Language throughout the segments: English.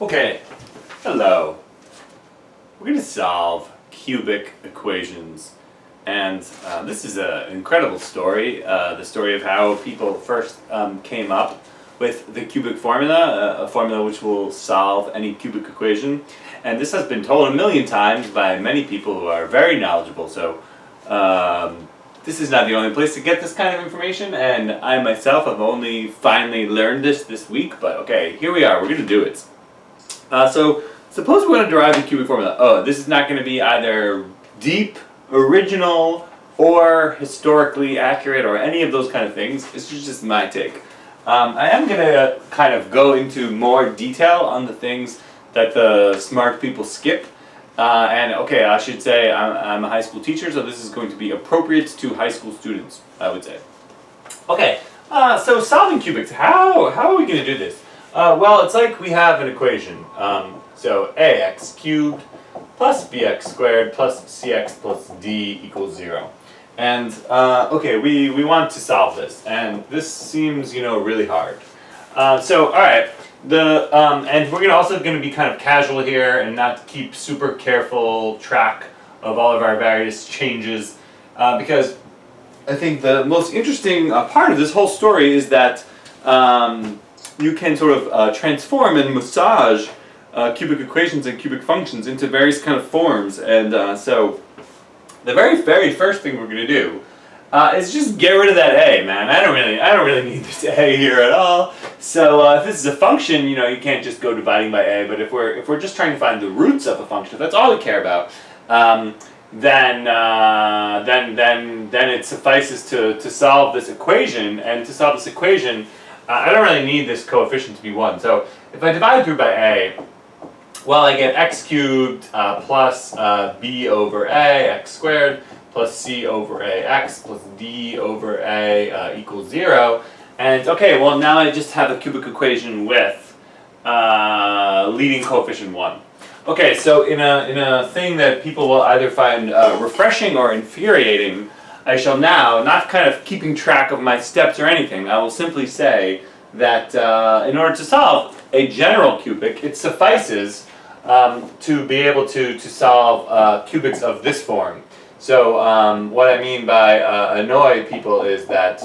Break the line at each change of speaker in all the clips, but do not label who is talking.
Okay, hello. We're going to solve cubic equations. And this is an incredible story, the story of how people first came up with the cubic formula, a formula which will solve any cubic equation. And this has been told a million times by many people who are very knowledgeable, so this is not the only place to get this kind of information, and I myself have only finally learned this week, but okay, here we are, we're going to do it. So suppose we want to derive the cubic formula. Oh, this is not going to be either deep, original, or historically accurate, or any of those kind of things. This is just my take. I am going to kind of go into more detail on the things that the smart people skip. And okay, I should say I'm a high school teacher, so this is going to be appropriate to high school students, I would say. Okay, so solving cubics, how are we going to do this? Well, it's like we have an equation. So ax cubed plus bx squared plus cx plus d equals 0. And okay, we want to solve this, and this seems, really hard. So all right. And we're also going to be kind of casual here and not keep super careful track of all of our various changes, because I think the most interesting part of this whole story is that you can sort of transform and massage cubic equations and cubic functions into various kind of forms. And so the very first thing we're going to do is just get rid of that a, man. I don't really need this a here at all. So if this is a function, you can't just go dividing by a. But if we're just trying to find the roots of a function, if that's all we care about, then it suffices to solve this equation. And to solve this equation, I don't really need this coefficient to be 1. So if I divide through by a, well, I get x cubed plus b over a x squared plus c over a x plus d over a equals 0. And okay, well now I just have a cubic equation with leading coefficient 1. Okay, so in a thing that people will either find refreshing or infuriating, I shall now, not kind of keeping track of my steps or anything, I will simply say that in order to solve a general cubic, it suffices to be able to solve cubics of this form. So what I mean by annoy people is that,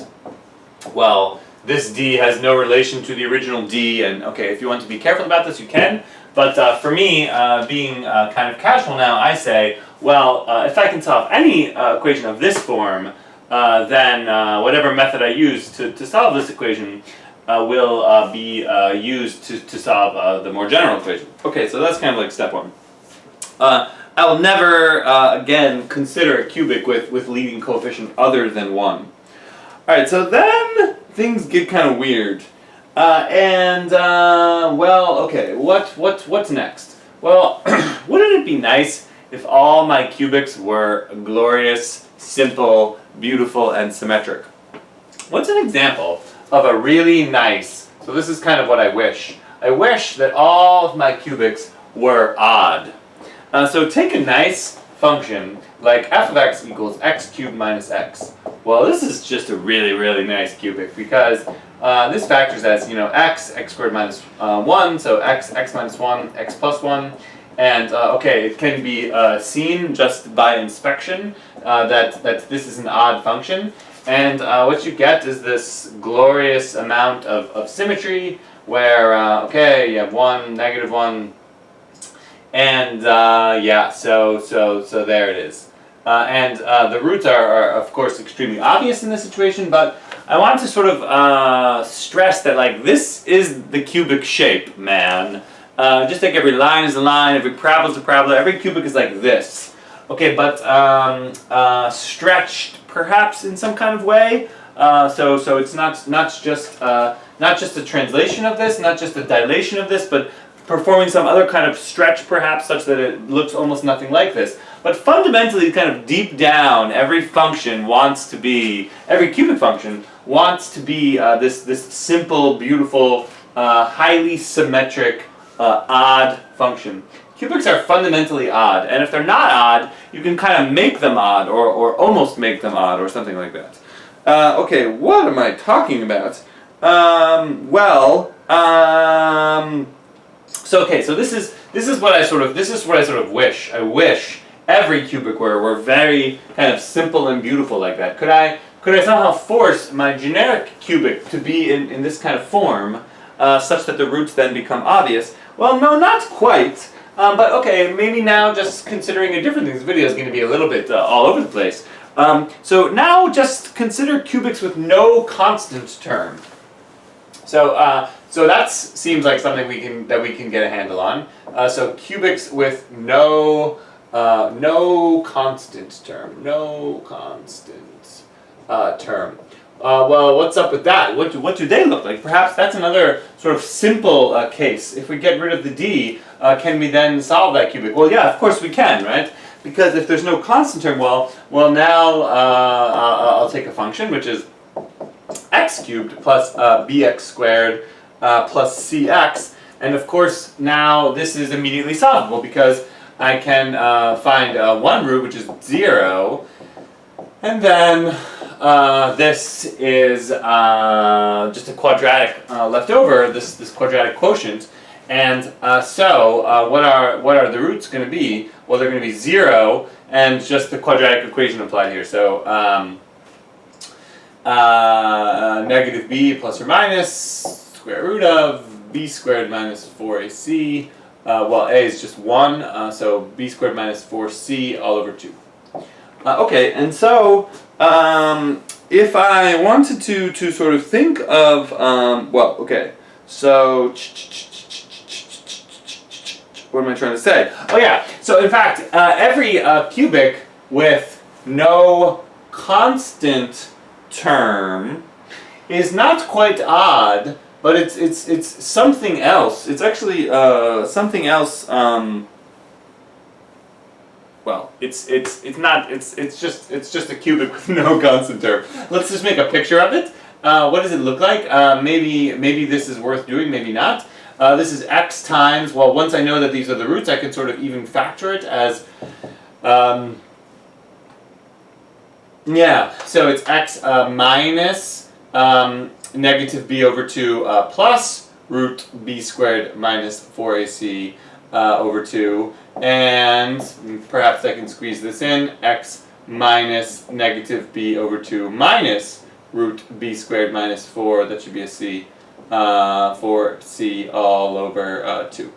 well, this d has no relation to the original d, and okay, if you want to be careful about this, you can. But for me, being kind of casual now, I say, well, if I can solve any equation of this form, then whatever method I use to solve this equation will be used to solve the more general equation. Okay, so that's kind of like step 1. I will never again consider a cubic with leading coefficient other than 1. Alright, so then things get kind of weird. Well, okay, what's next? Well, wouldn't it be nice if all my cubics were glorious, simple, beautiful, and symmetric? What's an example of a really nice, so this is kind of what I wish. I wish that all of my cubics were odd. So take a nice function like f of x equals x cubed minus x. Well, this is just a really nice cubic because this factors as, x squared minus 1, so x minus 1, x plus 1. And okay, it can be seen just by inspection that this is an odd function. And what you get is this glorious amount of symmetry where, okay, you have 1, negative 1, and yeah, so there it is. And the roots are of course extremely obvious in this situation, but I want to sort of stress that, like, this is the cubic shape, man. Just like every line is a line, every parabola is a parabola, every cubic is like this. Okay, but stretched perhaps in some kind of way. So it's not just a translation of this, not just a dilation of this, but performing some other kind of stretch perhaps such that it looks almost nothing like this. But fundamentally, kind of deep down, every function wants to be, every cubic function wants to be this simple, beautiful, highly symmetric, odd function. Cubics are fundamentally odd, and if they're not odd, you can kind of make them odd, or almost make them odd, or something like that. Okay, what am I talking about? So okay, so this is what I sort of wish. I wish every cubic were very kind of simple and beautiful like that. Could I somehow force my generic cubic to be in this kind of form, such that the roots then become obvious? Well, no, not quite. But okay, maybe now just considering a different thing. This video is going to be a little bit all over the place. So now just consider cubics with no constant term. So that seems like something we can get a handle on. So cubics with no constant term, well, what's up with that? What do they look like? Perhaps that's another sort of simple case. If we get rid of the d, can we then solve that cubic? Well, yeah, of course we can, right? Because if there's no constant term, well now I'll take a function which is x cubed plus bx squared plus cx, and of course now this is immediately solvable because I can find one root, which is 0, and then this is just a quadratic left over, this quadratic quotient, and so what are the roots going to be? Well, they're going to be 0 and just the quadratic equation applied here. So negative b plus or minus square root of b squared minus 4ac. Well, a is just 1, so b squared minus 4c all over 2. Okay, and so if I wanted to sort of think of, well, okay, so what am I trying to say? Oh yeah, so in fact, every cubic with no constant term is not quite odd, but it's something else. It's actually something else. Well, it's just a cubic with no constant term. Let's just make a picture of it. What does it look like? Maybe this is worth doing. Maybe not. This is x times. Well, once I know that these are the roots, I can sort of even factor it as. Yeah. So it's x minus. Negative b over 2 plus root b squared minus 4ac over 2, and perhaps I can squeeze this in, x minus negative b over 2 minus root b squared minus 4, that should be a c, 4c all over 2.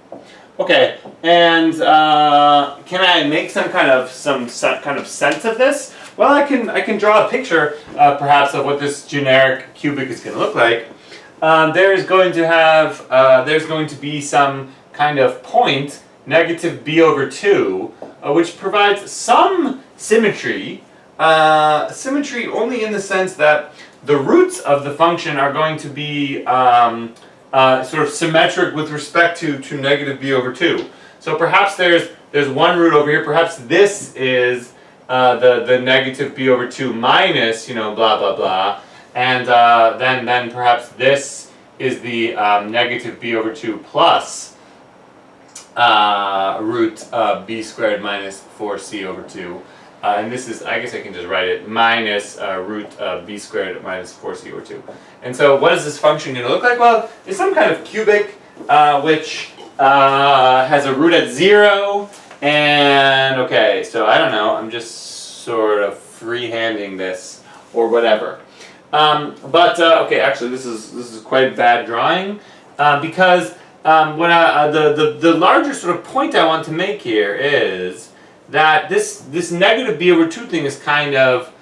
Okay, and can I make some kind of sense of this? Well, I can draw a picture, perhaps, of what this generic cubic is going to look like. There's going to be some kind of point, negative b over 2, which provides some symmetry. Symmetry only in the sense that the roots of the function are going to be sort of symmetric with respect to negative b over 2. So perhaps there's one root over here. Perhaps this is the negative b over 2 minus, blah blah blah, and then perhaps this is the negative b over 2 plus root b squared minus 4c over 2, and this is, I guess I can just write it, minus root b squared minus 4c over 2. And so what is this function going to look like? Well, it's some kind of cubic which has a root at 0. And okay, so I don't know, I'm just sort of freehanding this or whatever. But okay, actually this is quite bad drawing, because when the larger sort of point I want to make here is that this negative b over 2 thing is kind of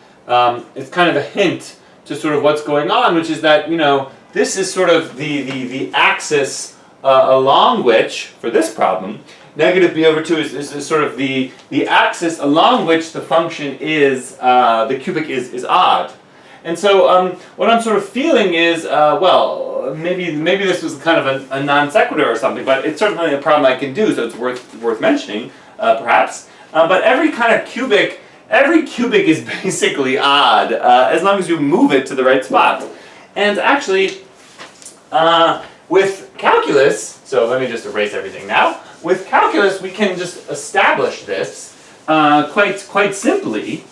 it's kind of a hint to sort of what's going on, which is that this is sort of the axis along which, for this problem, negative b over 2 is sort of the axis along which the function is, the cubic is odd. And so what I'm sort of feeling is, well, maybe this was kind of a non sequitur or something, but it's certainly a problem I can do, so it's worth mentioning, perhaps. But every cubic is basically odd, as long as you move it to the right spot. And actually, with calculus, so let me just erase everything now. With calculus, we can just establish this quite simply.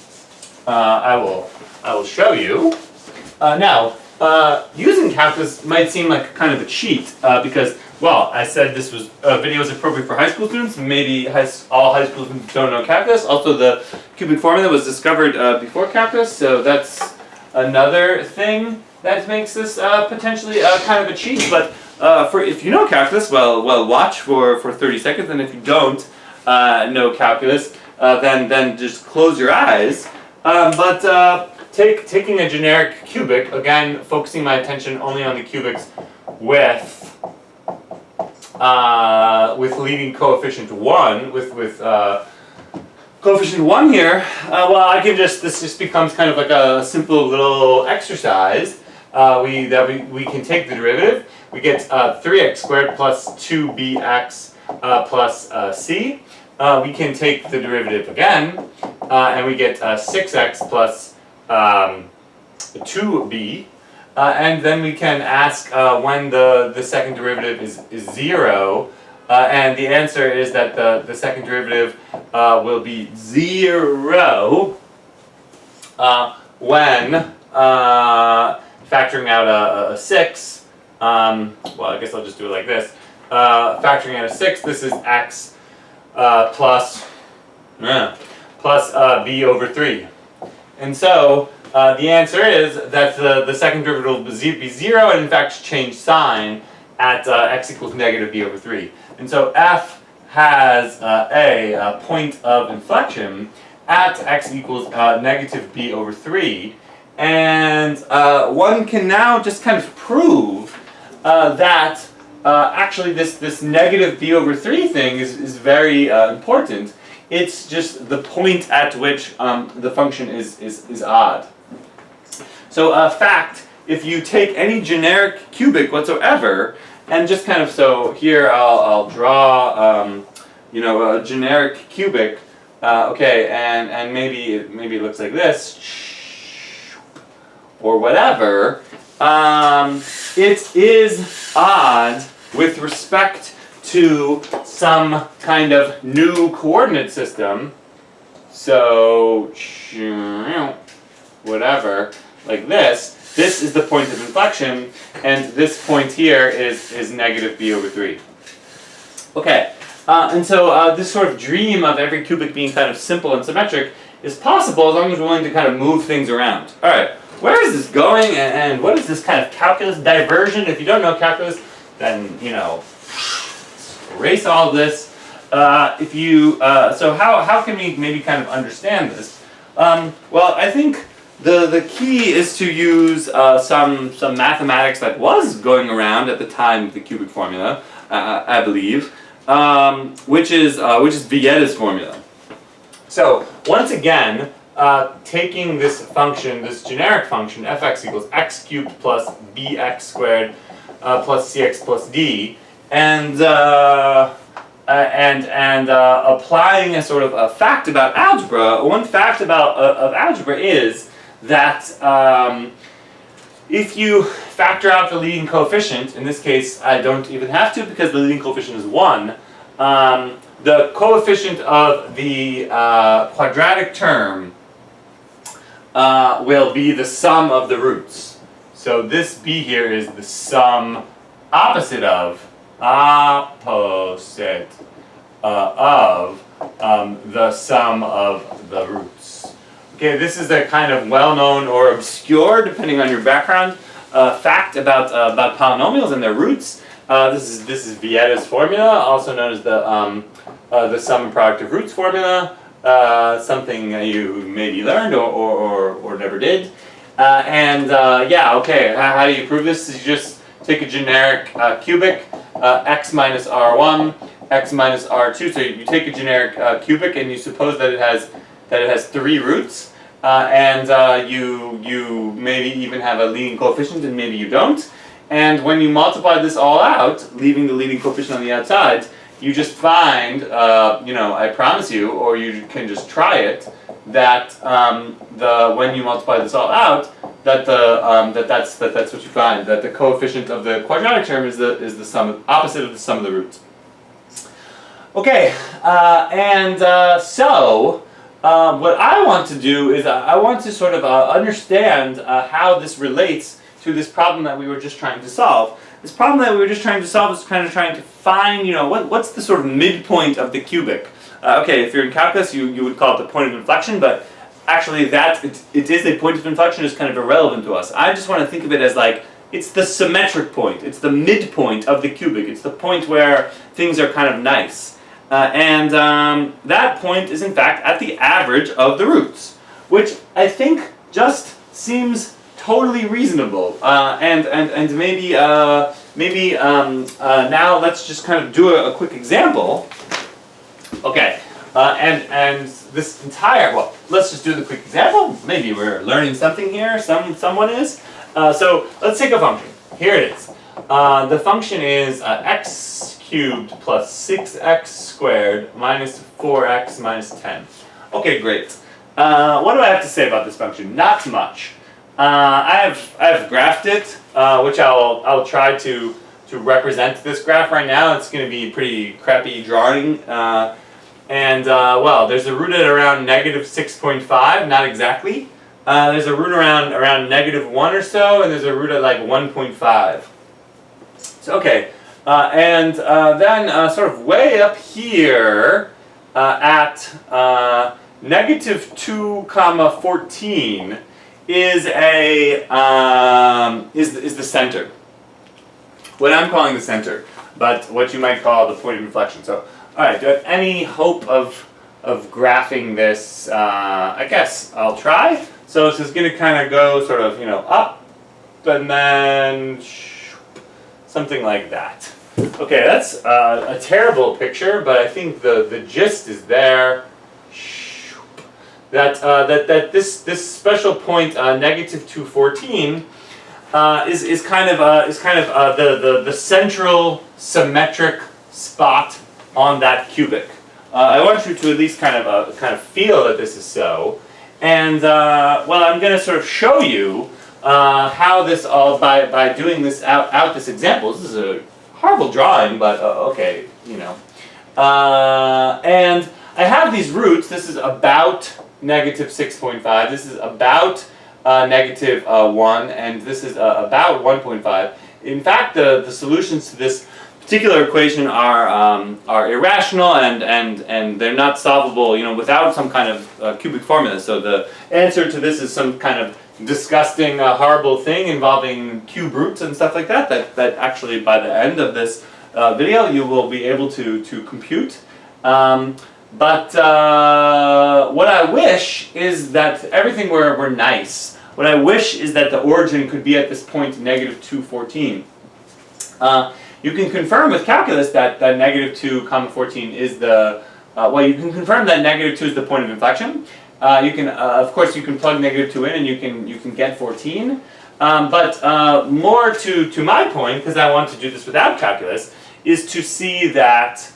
I will show you. Now, using calculus might seem like kind of a cheat, because Well, I said this was video is appropriate for high school students. Maybe all high school students don't know calculus. Also, the cubic formula was discovered before calculus, so that's another thing that makes this potentially kind of a cheat. But if you know calculus, well, watch for 30 seconds, and if you don't know calculus, then just close your eyes. Taking a generic cubic, again, focusing my attention only on the cubics with leading coefficient 1, with coefficient 1 here, well, I can this just becomes kind of like a simple little exercise. We can take the derivative. We get 3x squared plus 2bx plus c. We can take the derivative again, and we get 6x plus 2b. And then we can ask when the second derivative is 0, and the answer is that the second derivative will be 0 when factoring out a 6. Well, I guess I'll just do it like this. Factoring out a 6, this is x plus b over 3. And so the answer is that the second derivative will be 0, and in fact change sign at x equals negative b over 3. And so f has a point of inflection at x equals negative b over 3. And one can now just kind of prove that actually this negative b over 3 thing is very important. It's just the point at which the function is odd. So fact, if you take any generic cubic whatsoever, and just kind of, so here I'll draw a generic cubic, okay, and maybe it looks like this, or whatever. It is odd with respect to some kind of new coordinate system. So whatever, like this. This is the point of inflection, and this point here is negative b over 3. Okay, and so this sort of dream of every cubic being kind of simple and symmetric is possible as long as we're willing to kind of move things around. All right, where is this going, and what is this kind of calculus diversion? If you don't know calculus, then, erase all of this. So how can we maybe kind of understand this? Well, I think the key is to use some mathematics that was going around at the time of the cubic formula, I believe, which is Vieta's formula. So once again, taking this function, this generic function, fx equals x cubed plus bx squared plus cx plus d, and applying a sort of a fact about algebra. One fact of algebra is that if you factor out the leading coefficient, in this case I don't even have to because the leading coefficient is 1, the coefficient of the quadratic term will be the sum of the roots. So this b here is the sum opposite of the sum of the roots. Okay, this is a kind of well-known or obscure, depending on your background, fact about polynomials and their roots. This is Vieta's formula, also known as the sum and product of roots formula. Something you maybe learned or never did. Yeah, okay. How do you prove this? You just take a generic cubic, x minus r1, x minus r2. So you take a generic cubic and you suppose that it has 3 roots, and you maybe even have a leading coefficient, and maybe you don't. And when you multiply this all out, leaving the leading coefficient on the outside, you just find, I promise you, or you can just try it, that when you multiply this all out, that's what you find, that the coefficient of the quadratic term is the sum opposite of the sum of the roots. Okay, so what I want to do is I want to sort of understand how this relates to this problem that we were just trying to solve. this problem that we were just trying to solve is kind of trying to find, what's the sort of midpoint of the cubic. Okay, if you're in calculus, you would call it the point of inflection, but actually it is a point of inflection is kind of irrelevant to us. I just want to think of it as like, it's the symmetric point. It's the midpoint of the cubic. It's the point where things are kind of nice. And that point is in fact at the average of the roots, which I think just seems totally reasonable. And maybe now let's just kind of do a quick example. Okay, and this entire, well, let's just do the quick example. Maybe we're learning something here. Someone is. So let's take a function. Here it is. The function is x cubed plus 6x squared minus 4x minus 10. Okay, great. What do I have to say about this function? Not much. I have graphed it, which I'll try to represent this graph right now. It's going to be pretty crappy drawing. Well, there's a root at around negative 6.5, not exactly. There's a root around negative 1 or so, and there's a root at like 1.5. So, okay. Then sort of way up here at negative 2 comma 14 is the center. What I'm calling the center, but what you might call the point of inflection. So, all right, do I have any hope of graphing this? I guess I'll try. So this is going to kind of go sort of, up, and then something like that. Okay, that's a terrible picture, but I think the gist is there. That this special point, negative 214, is kind of the central symmetric spot on that cubic. I want you to at least kind of feel that this is so, and I'm going to sort of show you how this all by doing this out this example. This is a horrible drawing, but okay, and I have these roots. This is about negative 6.5. This is about negative 1, and this is about 1.5. In fact, the solutions to this particular equation are irrational, and they're not solvable, without some kind of cubic formula. So the answer to this is some kind of disgusting, horrible thing involving cube roots and stuff like that. That actually by the end of this video you will be able to compute. But what I wish is that everything were nice. What I wish is that the origin could be at this point negative 214. You can confirm with calculus that negative 2 comma 14 is the, you can confirm that negative 2 is the point of inflection. You can, of course, you can plug negative 2 in and you can get 14. But more to my point, because I want to do this without calculus, is to see that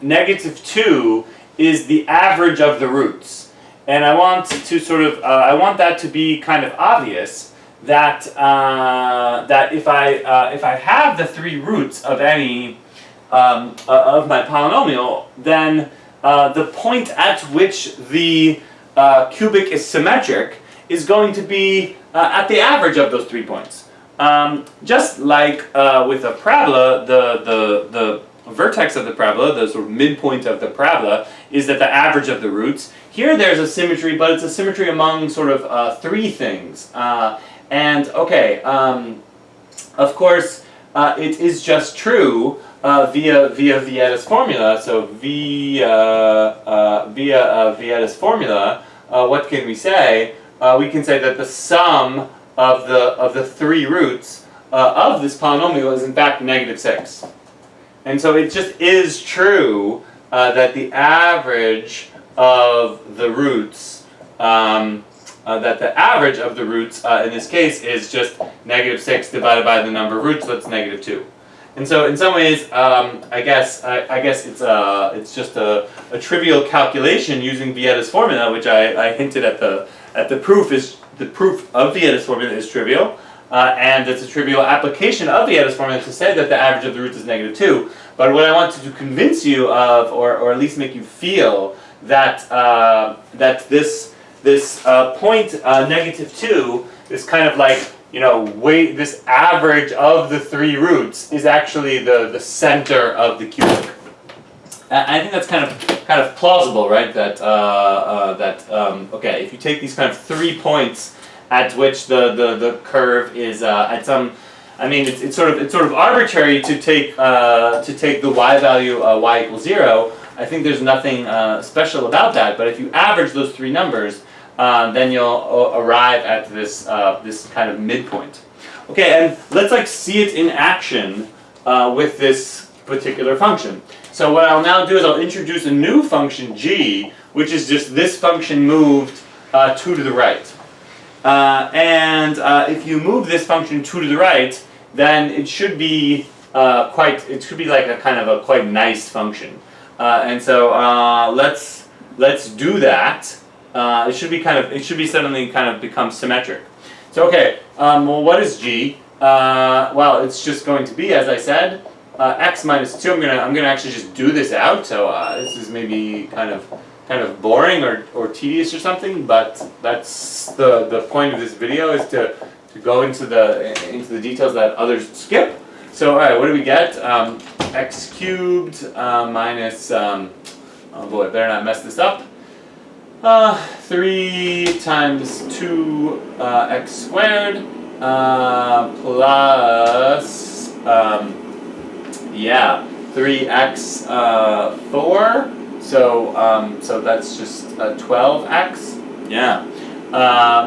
negative 2 is the average of the roots. And I want to sort of, I want that to be kind of obvious that that if I have the 3 roots of any of my polynomial, then the point at which the cubic is symmetric is going to be at the average of those 3 points. Just like with a parabola, the vertex of the parabola, the sort of midpoint of the parabola, is at the average of the roots. Here there's a symmetry, but it's a symmetry among sort of 3 things. And okay, of course, it is just true via Vieta's formula. So via Vieta's formula, what can we say? We can say that the sum of the 3 roots of this polynomial is in fact negative 6. And so it just is true that the average of the roots in this case is just negative 6 divided by the number of roots, so that's negative 2. And so in some ways, I guess it's just a trivial calculation using Vieta's formula, which I hinted at the proof is the proof of Vieta's formula is trivial, and it's a trivial application of Vieta's formula to say that the average of the roots is negative 2. But what I wanted to convince you of, or at least make you feel that that this point negative 2 is kind of like this average of the three roots is actually the center of the cubic. I think that's kind of plausible, right? That okay, if you take these kind of 3 points at which the curve is at some, I mean it's sort of arbitrary to take the y value y equals 0. I think there's nothing special about that. But if you average those three numbers, then you'll arrive at this this kind of midpoint. Okay, and let's see it in action with this particular function. So what I'll now do is I'll introduce a new function g, which is just this function moved 2 to the right. And if you move this function 2 to the right, then it should be like a kind of a quite nice function. And so let's do that. It should be suddenly kind of become symmetric. So okay, well, what is g? Well, it's just going to be, as I said, x minus 2. I'm gonna actually just do this out. So this is maybe kind of boring or tedious or something, but that's the point of this video, is to go into the details that others skip. So all right, what do we get? X cubed minus oh boy, better not mess this up. 3 times 2 x squared plus 3x 4. So that's just 12x. Yeah.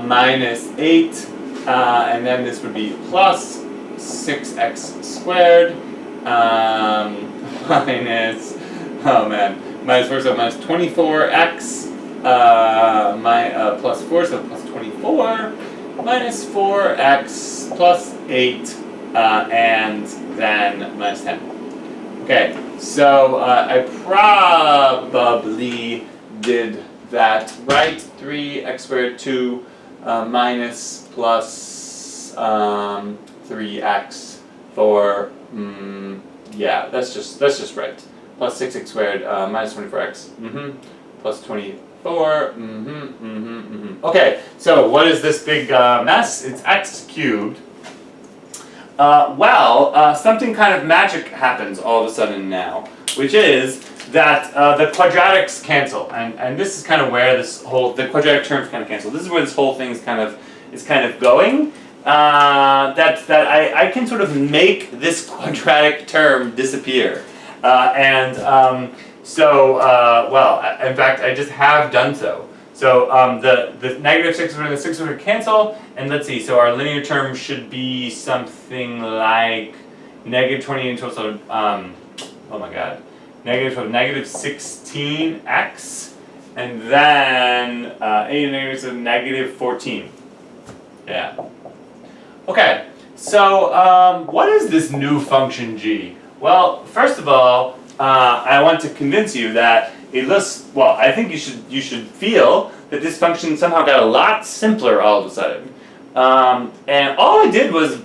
Minus 8, and then this would be plus 6x squared minus minus 4, so minus 24x plus 4, so plus 24 minus 4x plus 8 and then minus 10. Okay, so I probably did that right. 3x squared 2 minus plus 3x 4. Yeah, that's just right. Plus 6x squared minus 24x. Plus 24. Okay, so what is this big mess? It's x cubed. Something kind of magic happens all of a sudden now, which is that the quadratics cancel, and this is kind of where the quadratic terms kind of cancel. This is where this whole thing is kind of going. That I can sort of make this quadratic term disappear, in fact, I just have done so. So the negative 6 and the 6 would cancel, and let's see, so our linear term should be something like negative 20 and 12, so, oh my god, negative 12, negative 16x, and then 8 and negative, so negative 14. Yeah. Okay, so what is this new function g? Well, first of all, I want to convince you that it lists, well, I think you should feel that this function somehow got a lot simpler all of a sudden. And all I did was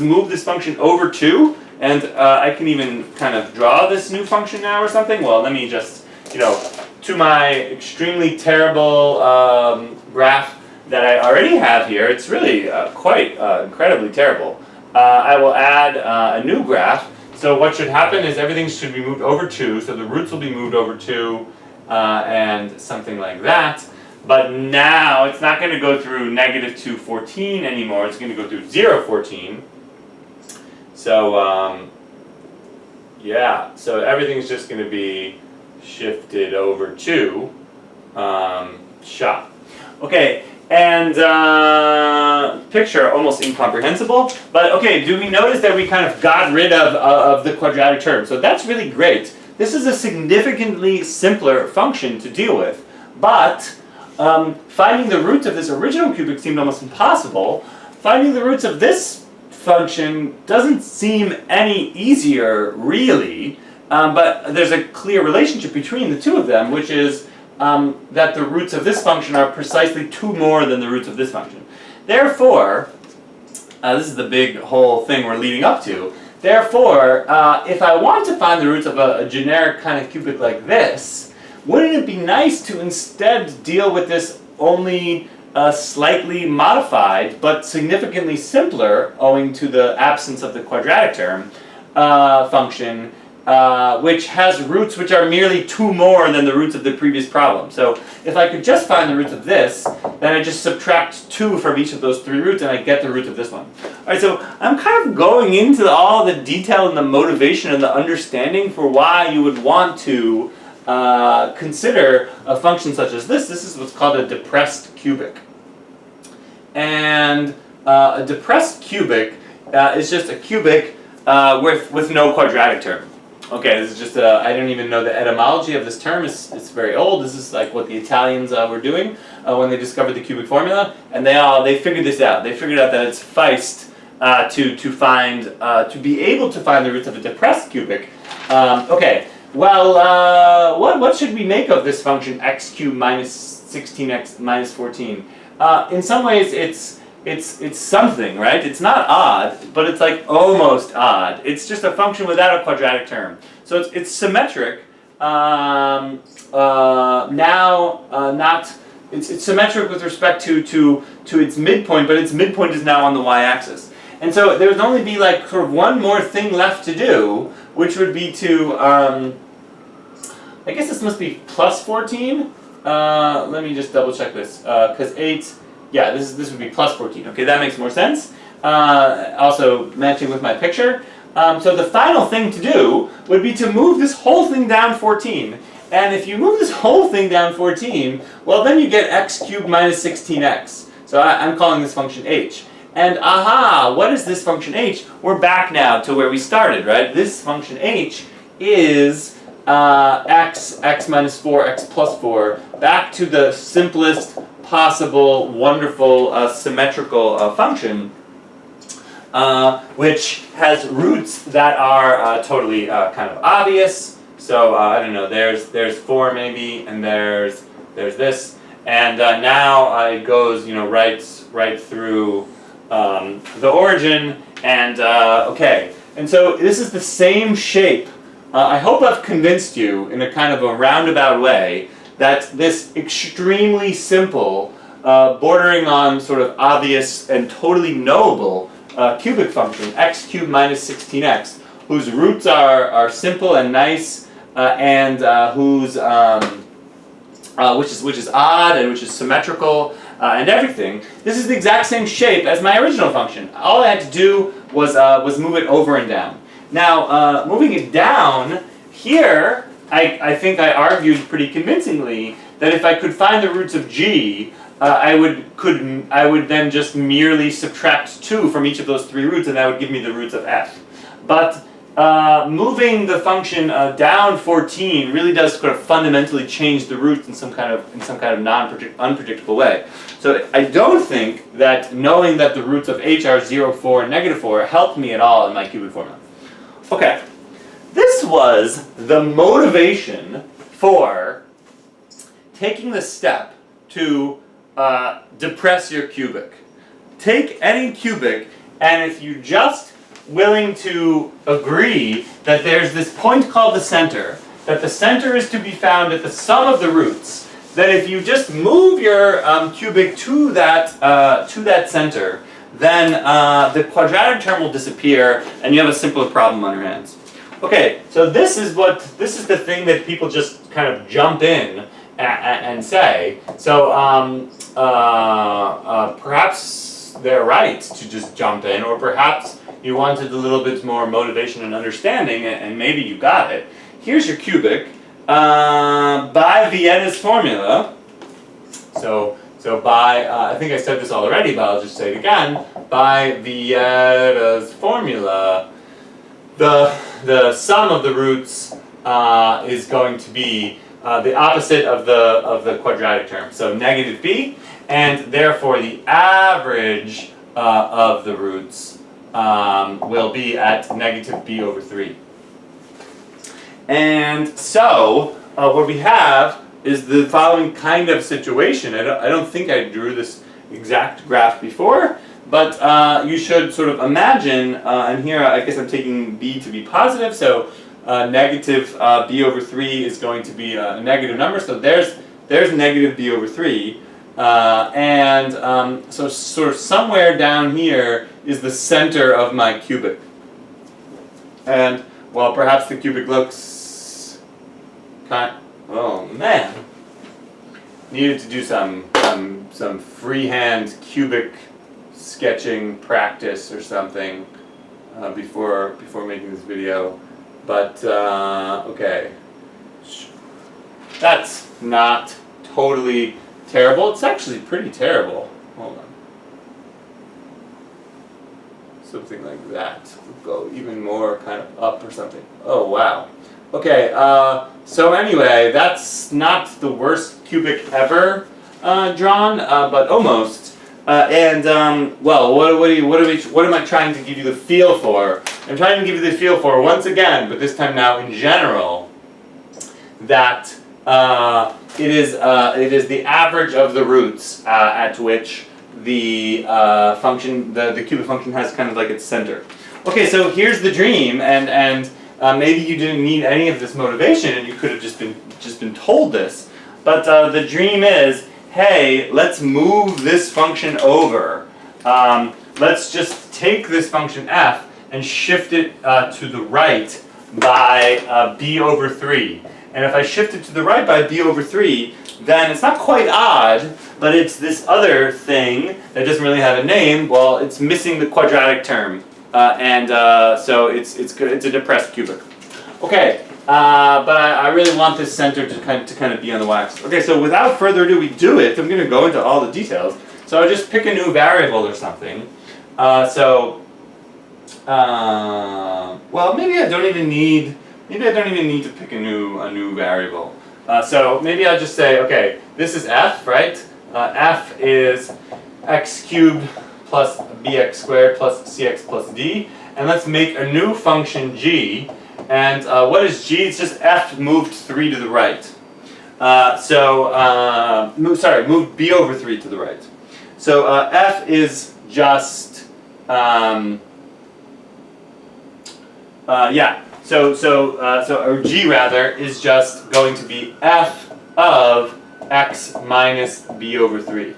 move this function over 2, and I can even kind of draw this new function now or something. Well, let me just, to my extremely terrible graph that I already have here, it's really quite incredibly terrible. I will add a new graph. So what should happen is everything should be moved over 2, so the roots will be moved over 2, and something like that. But now it's not going to go through negative 2, 14 anymore, it's going to go through 0, 14. So, so everything's just going to be shifted over 2, shot. Okay. And picture almost incomprehensible, but okay, do we notice that we kind of got rid of the quadratic term? So that's really great. This is a significantly simpler function to deal with, but finding the roots of this original cubic seemed almost impossible. Finding the roots of this function doesn't seem any easier, really, but there's a clear relationship between the two of them, which is that the roots of this function are precisely 2 more than the roots of this function. Therefore, this is the big whole thing we're leading up to. Therefore, if I want to find the roots of a generic kind of cubic like this, wouldn't it be nice to instead deal with this only slightly modified, but significantly simpler, owing to the absence of the quadratic term, function, which has roots which are merely 2 more than the roots of the previous problem. So if I could just find the roots of this, then I just subtract 2 from each of those 3 roots and I get the root of this one. Alright, so I'm kind of going into all the detail and the motivation and the understanding for why you would want to consider a function such as this. This is what's called a depressed cubic. And a depressed cubic is just a cubic with no quadratic term. Okay, this is just I don't even know the etymology of this term. It's very old. This is like what the Italians were doing when they discovered the cubic formula, and they figured this out. They figured out that it sufficed to be able to find the roots of a depressed cubic. Okay, well, what should we make of this function x cubed minus 16x minus 14? In some ways, it's something, right? It's not odd, but it's like almost odd. It's just a function without a quadratic term. So it's symmetric. It's symmetric with respect to its midpoint, but its midpoint is now on the y-axis. And so there would only be like sort of one more thing left to do, which would be to, I guess this must be plus 14. Let me just double check this, because 8, yeah, this would be plus 14. Okay, that makes more sense. Also matching with my picture. So the final thing to do would be to move this whole thing down 14. And if you move this whole thing down 14, well then you get x cubed minus 16x. So I'm calling this function h. And aha, what is this function h? We're back now to where we started, right? This function h is x minus 4, x plus 4, back to the simplest possible, wonderful, symmetrical function, which has roots that are totally kind of obvious. So I don't know. There's 4 maybe, and there's this, and now it goes right through the origin, and okay. And so this is the same shape. I hope I've convinced you in a kind of a roundabout way that this extremely simple, bordering on sort of obvious and totally knowable cubic function, x cubed minus 16x, whose roots are simple and nice, and which is odd and which is symmetrical and everything. This is the exact same shape as my original function. All I had to do was move it over and down. Now, moving it down here, I think I argued pretty convincingly that if I could find the roots of g, I would then just merely subtract 2 from each of those 3 roots, and that would give me the roots of f. But moving the function down 14 really does sort of fundamentally change the roots in some kind of unpredictable way. So I don't think that knowing that the roots of h are 0, 4, and negative 4 helped me at all in my cubic formula. Okay, this was the motivation for taking the step to depress your cubic. Take any cubic, and if you're just willing to agree that there's this point called the center, that the center is to be found at the sum of the roots, that if you just move your cubic to that center, then the quadratic term will disappear, and you have a simpler problem on your hands. Okay, so this is the thing that people just kind of jump in and say. So perhaps they're right to just jump in, or perhaps you wanted a little bit more motivation and understanding, and maybe you got it. Here's your cubic by Vieta's formula. So by, I think I said this already, but I'll just say it again. By Vieta's formula, the sum of the roots is going to be the opposite of the quadratic term. So negative b, and therefore the average of the roots will be at negative b over 3. And so what we have is the following kind of situation. I don't think I drew this exact graph before, but you should sort of imagine, and here I guess I'm taking b to be positive, so negative b over 3 is going to be a negative number, so there's negative b over 3. So sort of somewhere down here is the center of my cubic. And, well, perhaps the cubic looks oh man. Needed to do some freehand cubic sketching practice or something before making this video. But, okay. That's not totally terrible. It's actually pretty terrible. Hold on. Something like that. We'll go even more kind of up or something. Oh, wow. Okay, so anyway, that's not the worst cubic ever drawn, but almost. Well, what am I trying to give you the feel for? I'm trying to give you the feel for, once again, but this time now in general, that it is the average of the roots at which the function, the cubic function has kind of like its center. Okay, so here's the dream, and maybe you didn't need any of this motivation, and you could have just been told this. But the dream is, hey, let's move this function over. Let's just take this function f and shift it to the right by b over 3. And if I shift it to the right by b over 3, then it's not quite odd, but it's this other thing that doesn't really have a name. Well, it's missing the quadratic term. So it's a depressed cubic. Okay, but I really want this center to kind of be on the y-axis. Okay, so without further ado, we do it. I'm going to go into all the details. So I just pick a new variable or something. Well, maybe I don't even need to pick a new variable. So maybe I'll just say, okay, this is f, right? F is x cubed plus bx squared plus cx plus d, and let's make a new function g. And what is g? It's just f moved 3 to the right. Moved b over 3 to the right. So f is just or g rather is just going to be f of x minus b over 3.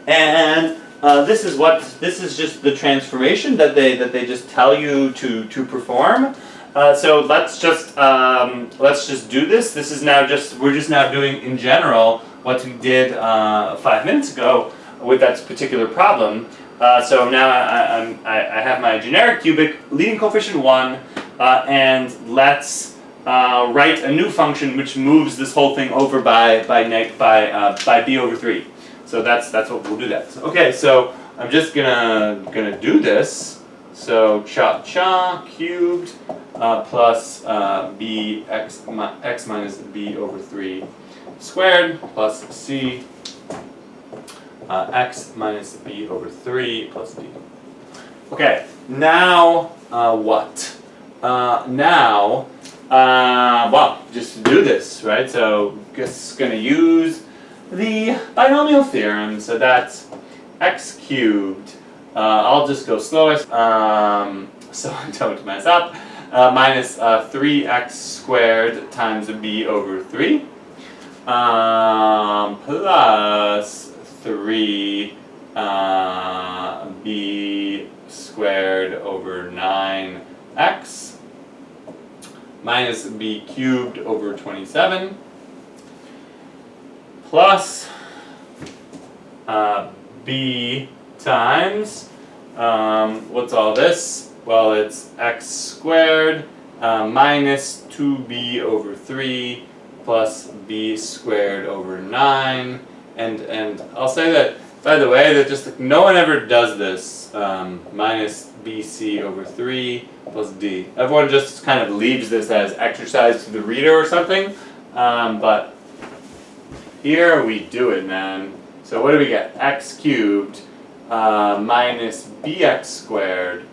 And this is just the transformation that they just tell you to perform. So let's just do this. This is now we're just now doing in general what we did 5 minutes ago with that particular problem. So now I have my generic cubic leading coefficient 1, and let's write a new function which moves this whole thing over by b over 3. So that's what we'll do that. Okay, so I'm just gonna do this. So cha cubed plus x minus b over 3 squared plus c x minus b over 3 plus d. Okay, now what? Well, just do this, right? So just gonna use the binomial theorem. So that's x cubed. I'll just go slowest, so I don't mess up. Minus 3x squared times b over 3 plus 3 b squared over 9x minus b cubed over 27 plus b times, what's all this? Well, it's x squared minus 2b over 3 plus b squared over 9. And I'll say that, by the way, that just no one ever does this, minus bc over 3 plus d. Everyone just kind of leaves this as exercise to the reader or something, but here we do it, man. So what do we get? X cubed minus bx squared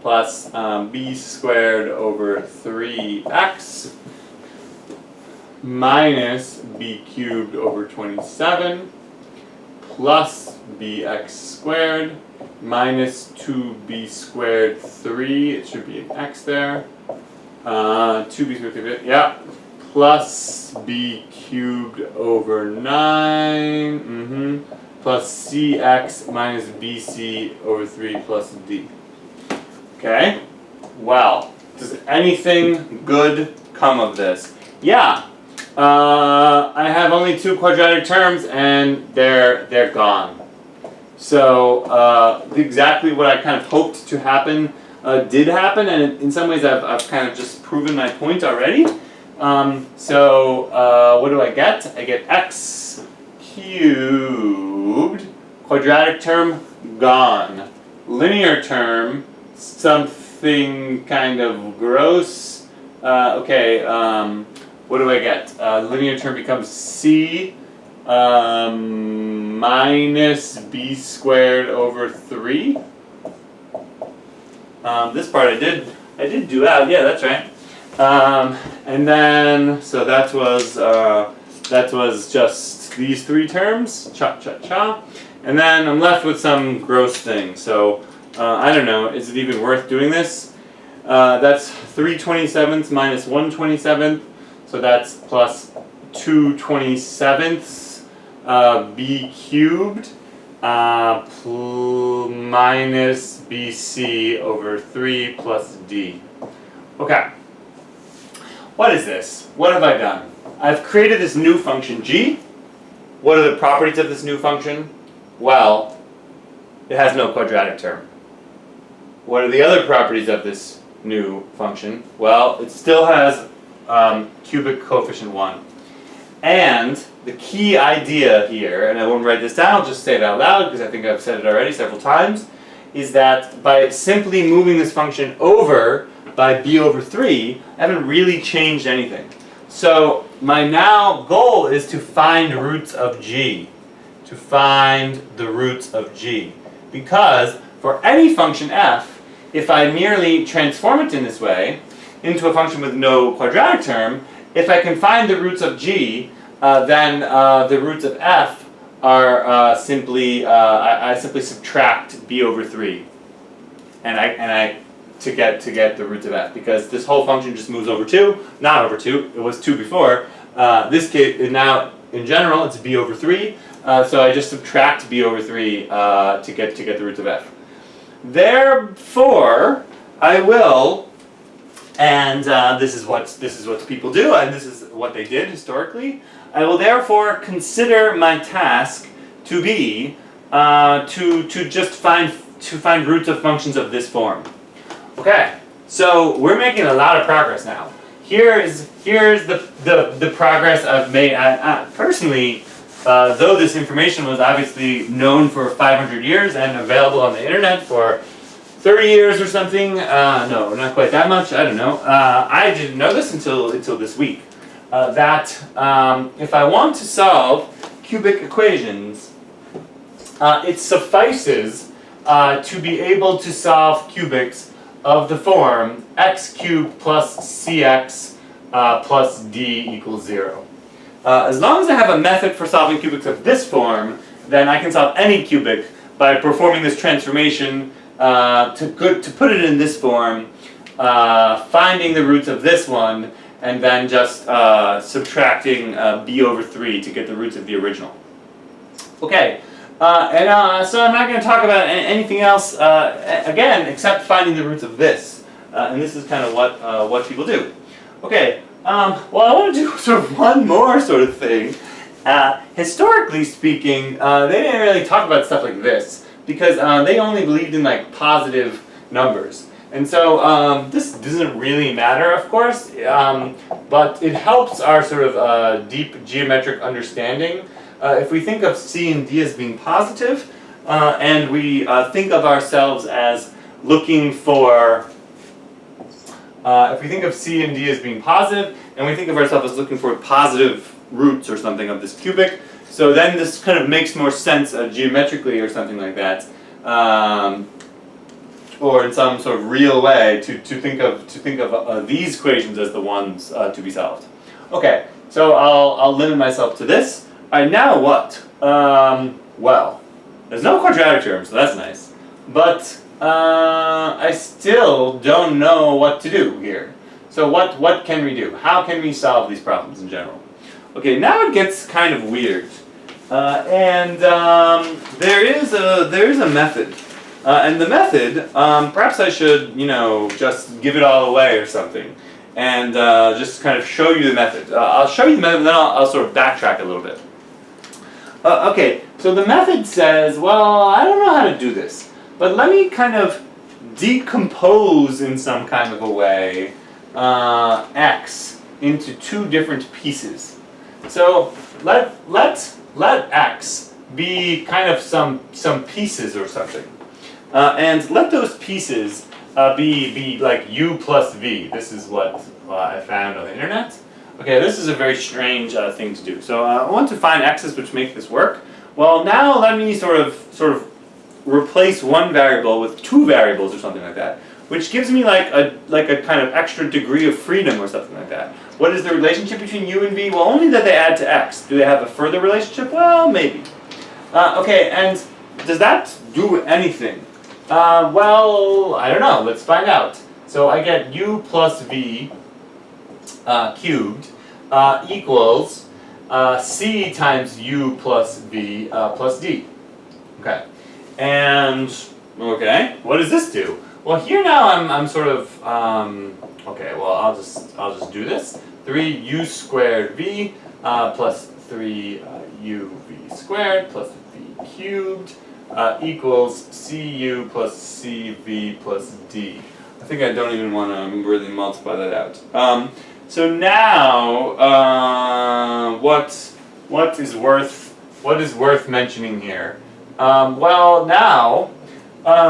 plus b squared over 3x minus b cubed over 27 plus bx squared minus 2b squared 3, it should be an x there, 2b squared 3, yeah, plus b cubed over 9 plus cx minus bc over 3 plus d. Okay, well, does anything good come of this? Yeah, I have only two quadratic terms and they're gone. So exactly what I kind of hoped to happen did happen, and in some ways I've kind of just proven my point already. So what do I get? I get x cubed, quadratic term gone, linear term something kind of gross. Okay, what do I get? Linear term becomes c minus b squared over 3. This part I did do out. Yeah, that's right. And then so that was just these three terms. Cha cha cha. And then I'm left with some gross thing. So I don't know. Is it even worth doing this? That's 3/27 minus 1/27. So that's plus 2/27 b cubed minus bc over 3 plus d. Okay. What is this? What have I done? I've created this new function g. What are the properties of this new function? Well, it has no quadratic term. What are the other properties of this new function? Well, it still has cubic coefficient 1. And the key idea here, and I won't write this down, I'll just say it out loud because I think I've said it already several times, is that by simply moving this function over by b over 3, I haven't really changed anything. So my now goal is to find roots of g. To find the roots of g. Because for any function f, if I merely transform it in this way, into a function with no quadratic term, if I can find the roots of g, then the roots of f are I simply subtract b over 3, and I to get the roots of f, because this whole function just moves over 2, not over 2. It was 2 before. This case now in general it's b over 3, so I just subtract b over 3 to get the roots of f. Therefore, I will. And this is what people do, and this is what they did historically. I will therefore consider my task to be to just find roots of functions of this form. Okay, so we're making a lot of progress now. Here's the progress I've made. Personally, though this information was obviously known for 500 years and available on the internet for 30 years or something. No, not quite that much. I don't know. I didn't know this until this week. That if I want to solve cubic equations, it suffices to be able to solve cubics of the form x cubed plus cx plus d equals 0. As long as I have a method for solving cubics of this form, then I can solve any cubic by performing this transformation to put it in this form, finding the roots of this one, and then just subtracting b over 3 to get the roots of the original. Okay, so I'm not going to talk about anything else again except finding the roots of this, and this is kind of what people do. Okay, well, I want to do sort of one more sort of thing. Historically speaking, they didn't really talk about stuff like this, because they only believed in like positive numbers. And so this doesn't really matter, of course, but it helps our sort of deep geometric understanding. If we think of c and d as being positive, and we think of ourselves as looking for, if we think of c and d as being positive, and we think of ourselves as looking for positive roots or something of this cubic, so then this kind of makes more sense geometrically or something like that, or in some sort of real way to think of these equations as the ones to be solved. Okay, so I'll limit myself to this. All right, now what? Well, there's no quadratic term, so that's nice, but I still don't know what to do here. So So what can we do? How can we solve these problems in general? Okay, now it gets kind of weird. There is a method. And the method, perhaps I should, just give it all away or something. And just kind of show you the method. I'll show you the method and then I'll sort of backtrack a little bit. Okay, so the method says, well, I don't know how to do this. But let me kind of decompose in some kind of a way x into two different pieces. So let x be kind of some pieces or something, and let those pieces be like u plus v. This is what I found on the internet. Okay, this is a very strange thing to do. So I want to find x's which make this work. Well, now let me sort of replace one variable with two variables or something like that, which gives me like a kind of extra degree of freedom or something like that. What is the relationship between u and v? Well, only that they add to x. Do they have a further relationship? Well, maybe. Okay, and does that do anything? Well, I don't know. Let's find out. So I get u plus v cubed equals c times u plus v plus d. Okay. And, okay, what does this do? Well, here now I'm sort of, okay, well, I'll just do this. 3u squared v plus 3u v squared plus v cubed equals cu plus cv plus d. I think I don't even want to really multiply that out. So now, what is worth mentioning here? Well, now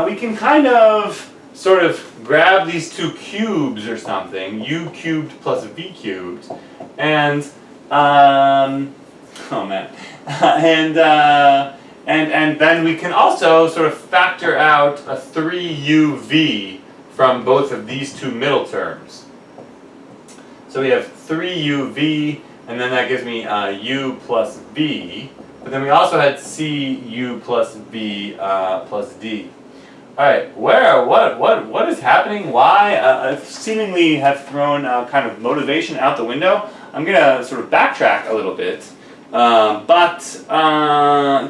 we can kind of sort of grab these two cubes or something, u cubed plus v cubed, and oh man, and then we can also sort of factor out a 3uv from both of these two middle terms. So we have 3uv, and then that gives me u plus v. But then we also had cu plus v plus d. All right, what is happening? Why? I seemingly have thrown kind of motivation out the window. I'm gonna sort of backtrack a little bit, but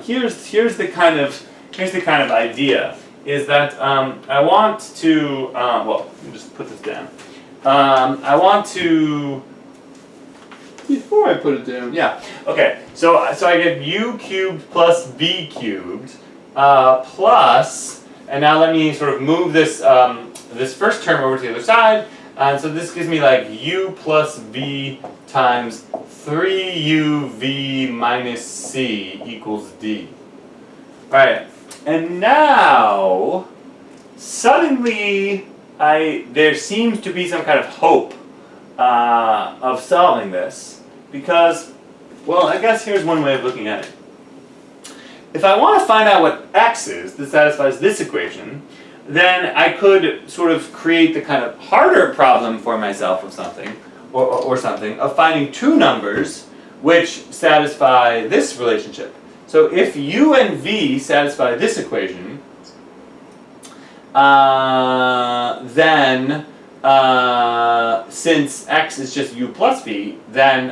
here's the kind of idea is that I want to well, let me just put this down. I want to. Before I put it down, yeah. Okay, so I get u cubed plus v cubed plus, and now let me sort of move this this first term over to the other side, and so this gives me like u plus v times 3uv minus c equals d. All right, and now suddenly there seems to be some kind of hope of solving this. Because, well, I guess here's one way of looking at it. If I want to find out what x is that satisfies this equation, then I could sort of create the kind of harder problem for myself of something, or something, of finding two numbers which satisfy this relationship. So if u and v satisfy this equation, then since x is just u plus v, then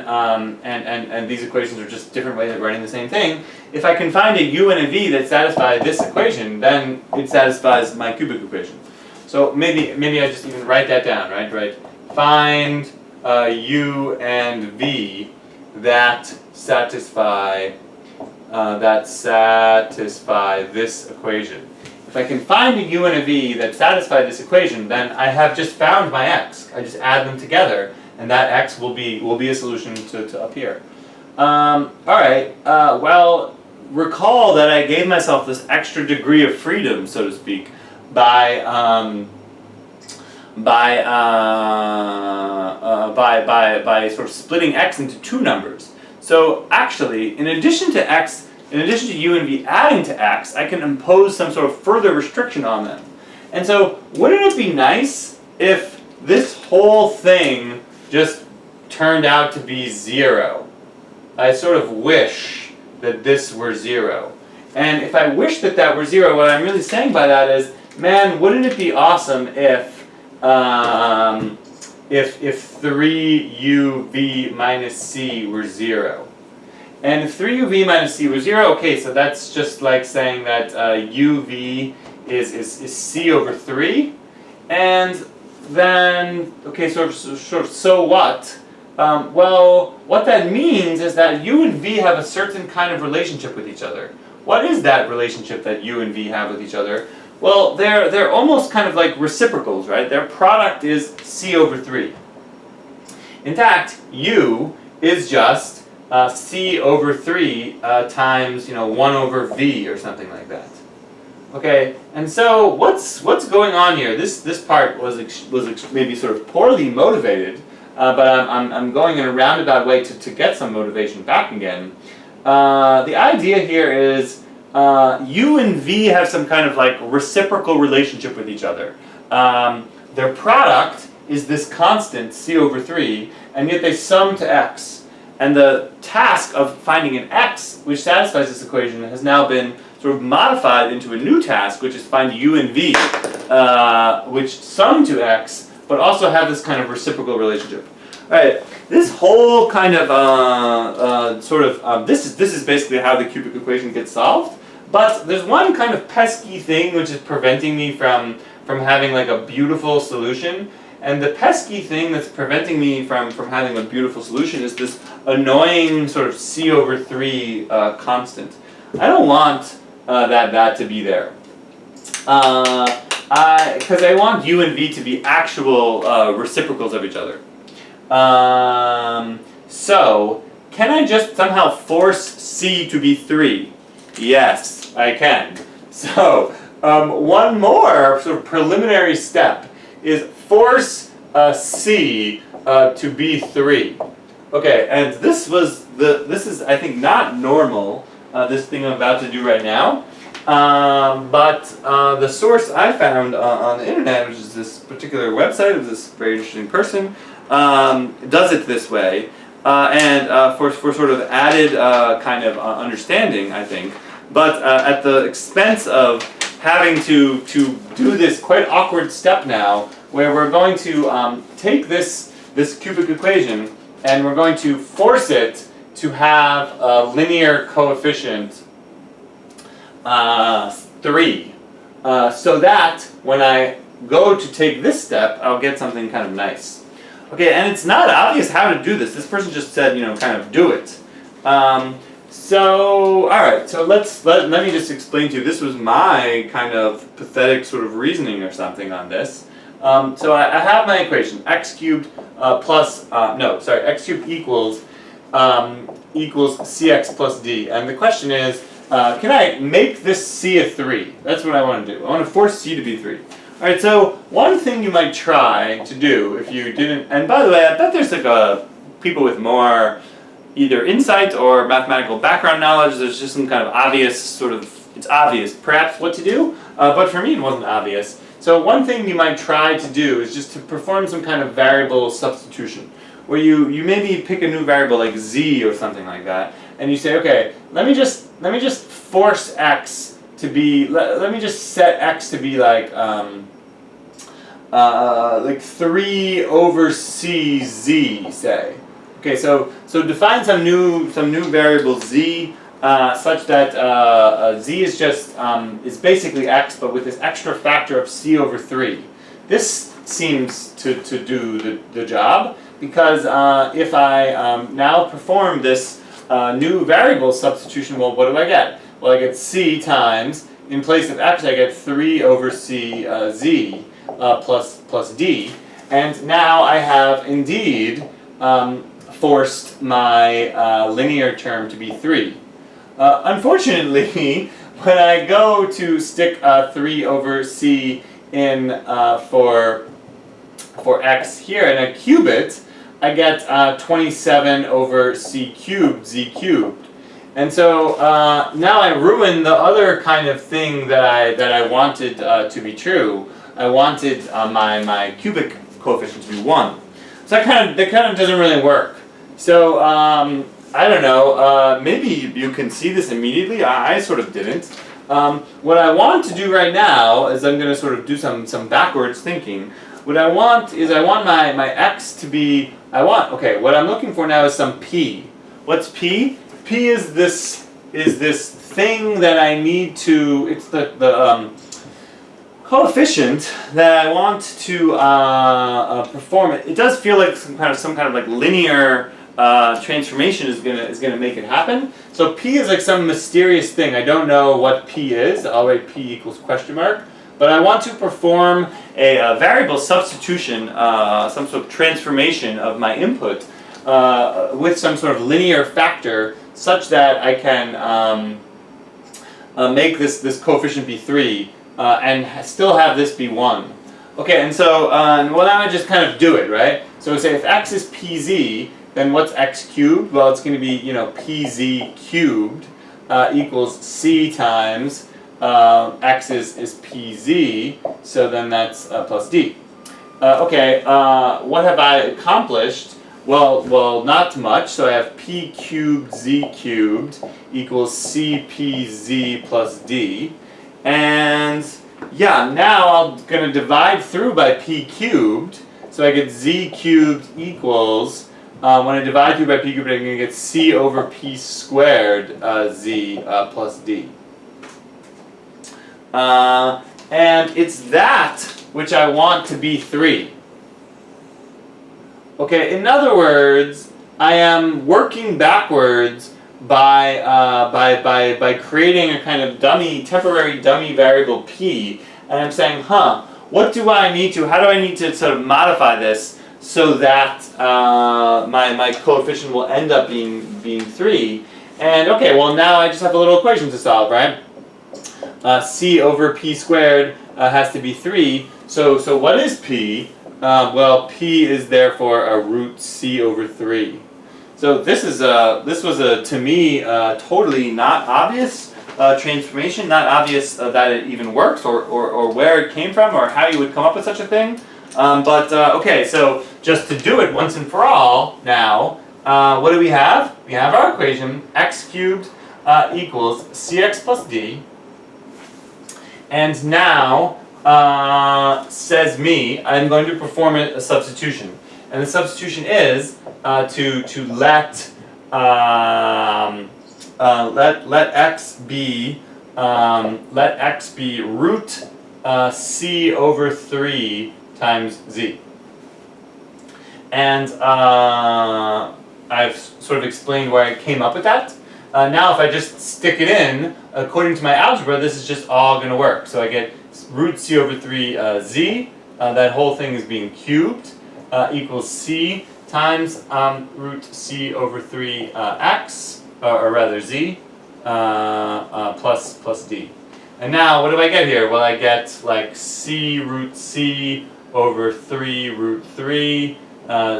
and these equations are just different ways of writing the same thing. If I can find a u and a v that satisfy this equation, then it satisfies my cubic equation. So maybe I just even write that down, right? Find u and v that satisfy this equation. If I can find a u and a v that satisfy this equation, then I have just found my x. I just add them together, and that x will be a solution to up here. All right. Well, recall that I gave myself this extra degree of freedom, so to speak, by sort of splitting x into two numbers. So actually, in addition to u and v adding to x, I can impose some sort of further restriction on them. And so, wouldn't it be nice if this whole thing just turned out to be 0? I sort of wish that this were 0. And if I wish that that were 0, what I'm really saying by that is, man, wouldn't it be awesome if if 3uv minus c were 0. And if 3uv minus c were 0, okay, so that's just like saying that uv is c over 3. And then, okay, so what? Well, what that means is that u and v have a certain kind of relationship with each other. What is that relationship that u and v have with each other? Well, they're almost kind of like reciprocals, right? Their product is c over 3. In fact, u is just c over 3 times 1 over v or something like that. Okay, and so what's going on here? This part was maybe sort of poorly motivated, but I'm going in a roundabout way to get some motivation back again. The idea here is u and v have some kind of like reciprocal relationship with each other. Their product is this constant c over 3, and yet they sum to x. And the task of finding an x which satisfies this equation has now been sort of modified into a new task, which is find u and v, which sum to x, but also have this kind of reciprocal relationship. All right, this whole kind of this is basically how the cubic equation gets solved. But there's one kind of pesky thing which is preventing me from having like a beautiful solution. And the pesky thing that's preventing me from having a beautiful solution is this annoying sort of c over 3 constant. I don't want that to be there. Because I want u and v to be actual reciprocals of each other. So, can I just somehow force c to be 3? Yes, I can. So, one more sort of preliminary step is force c to be 3. Okay, and this is I think not normal, this thing I'm about to do right now, but the source I found on the internet, which is this particular website of this very interesting person, does it this way, and for sort of added kind of understanding, I think, but at the expense of having to do this quite awkward step now, where we're going to take this cubic equation and we're going to force it to have a linear coefficient 3, so that when I go to take this step, I'll get something kind of nice. Okay, and it's not obvious how to do this. This person just said, kind of do it. So, alright, so let me just explain to you. This was my kind of pathetic sort of reasoning or something on this. So I have my equation, x cubed x cubed equals cx plus d. And the question is, can I make this c a 3? That's what I want to do. I want to force c to be 3. Alright, so one thing you might try to do if you didn't, and by the way, I bet there's like people with more either insight or mathematical background knowledge. There's just some kind of obvious it's obvious perhaps what to do, but for me it wasn't obvious. So one thing you might try to do is just to perform some kind of variable substitution, where you maybe pick a new variable like z or something like that, and you say, okay, let me just force x to be, let me just set x to be like 3 over cz, say. Okay, so define some new variable z, such that z is just is basically x, but with this extra factor of c over 3. This seems to do the job, because if I now perform this new variable substitution, well, what do I get? Well, I get c times, in place of x, I get 3 over c z plus d, and now I have indeed forced my linear term to be 3. Unfortunately, when I go to stick 3 over c in for x here and I cube it, I get 27 over c cubed, z cubed. And so now I ruin the other kind of thing that I wanted to be true. I wanted my cubic coefficient to be 1. So that kind of doesn't really work. So I don't know, maybe you can see this immediately. I sort of didn't. What I want to do right now is I'm going to sort of do some backwards thinking, what I want is I want my x to be, okay, what I'm looking for now is some p. What's p? P is this thing that I need to, it's the coefficient that I want to perform. It does feel like some kind of like linear transformation is gonna make it happen. So p is like some mysterious thing. I don't know what p is. I'll write p equals question mark. But I want to perform a variable substitution, some sort of transformation of my input with some sort of linear factor, such that I can make this coefficient be 3 and still have this be 1. Okay, and so well, now I just kind of do it, right? So we say if x is pz, then what's x cubed? Well, it's going to be, pz cubed equals c times x is pz, so then that's plus d. Okay, what have I accomplished? Well, not much. So I have p cubed z cubed equals cpz plus d, and yeah, now I'm going to divide through by p cubed, so I get z cubed equals. When I divide through by p cubed, I'm going to get c over p squared z plus d. And it's that which I want to be 3. Okay, in other words, I am working backwards by creating a kind of temporary dummy variable p, and I'm saying, what do I need to, how do I need to sort of modify this so that my coefficient will end up being 3? And okay, well now I just have a little equation to solve, right? C over p squared has to be 3. So what is p? Well, p is therefore a root c over 3. So this was to me totally not obvious transformation, not obvious that it even works or where it came from or how you would come up with such a thing. Okay, so just to do it once and for all now, what do we have? We have our equation x cubed equals cx plus d. And now, says me, I'm going to perform a substitution. And the substitution is to let x be root c over 3 times z. And I've sort of explained where I came up with that. Now if I just stick it in, according to my algebra, this is just all going to work. So I get root c over 3 z, that whole thing is being cubed, equals c times root c over 3 x, or rather z, plus d. And now what do I get here? Well, I get like c root c over 3 root 3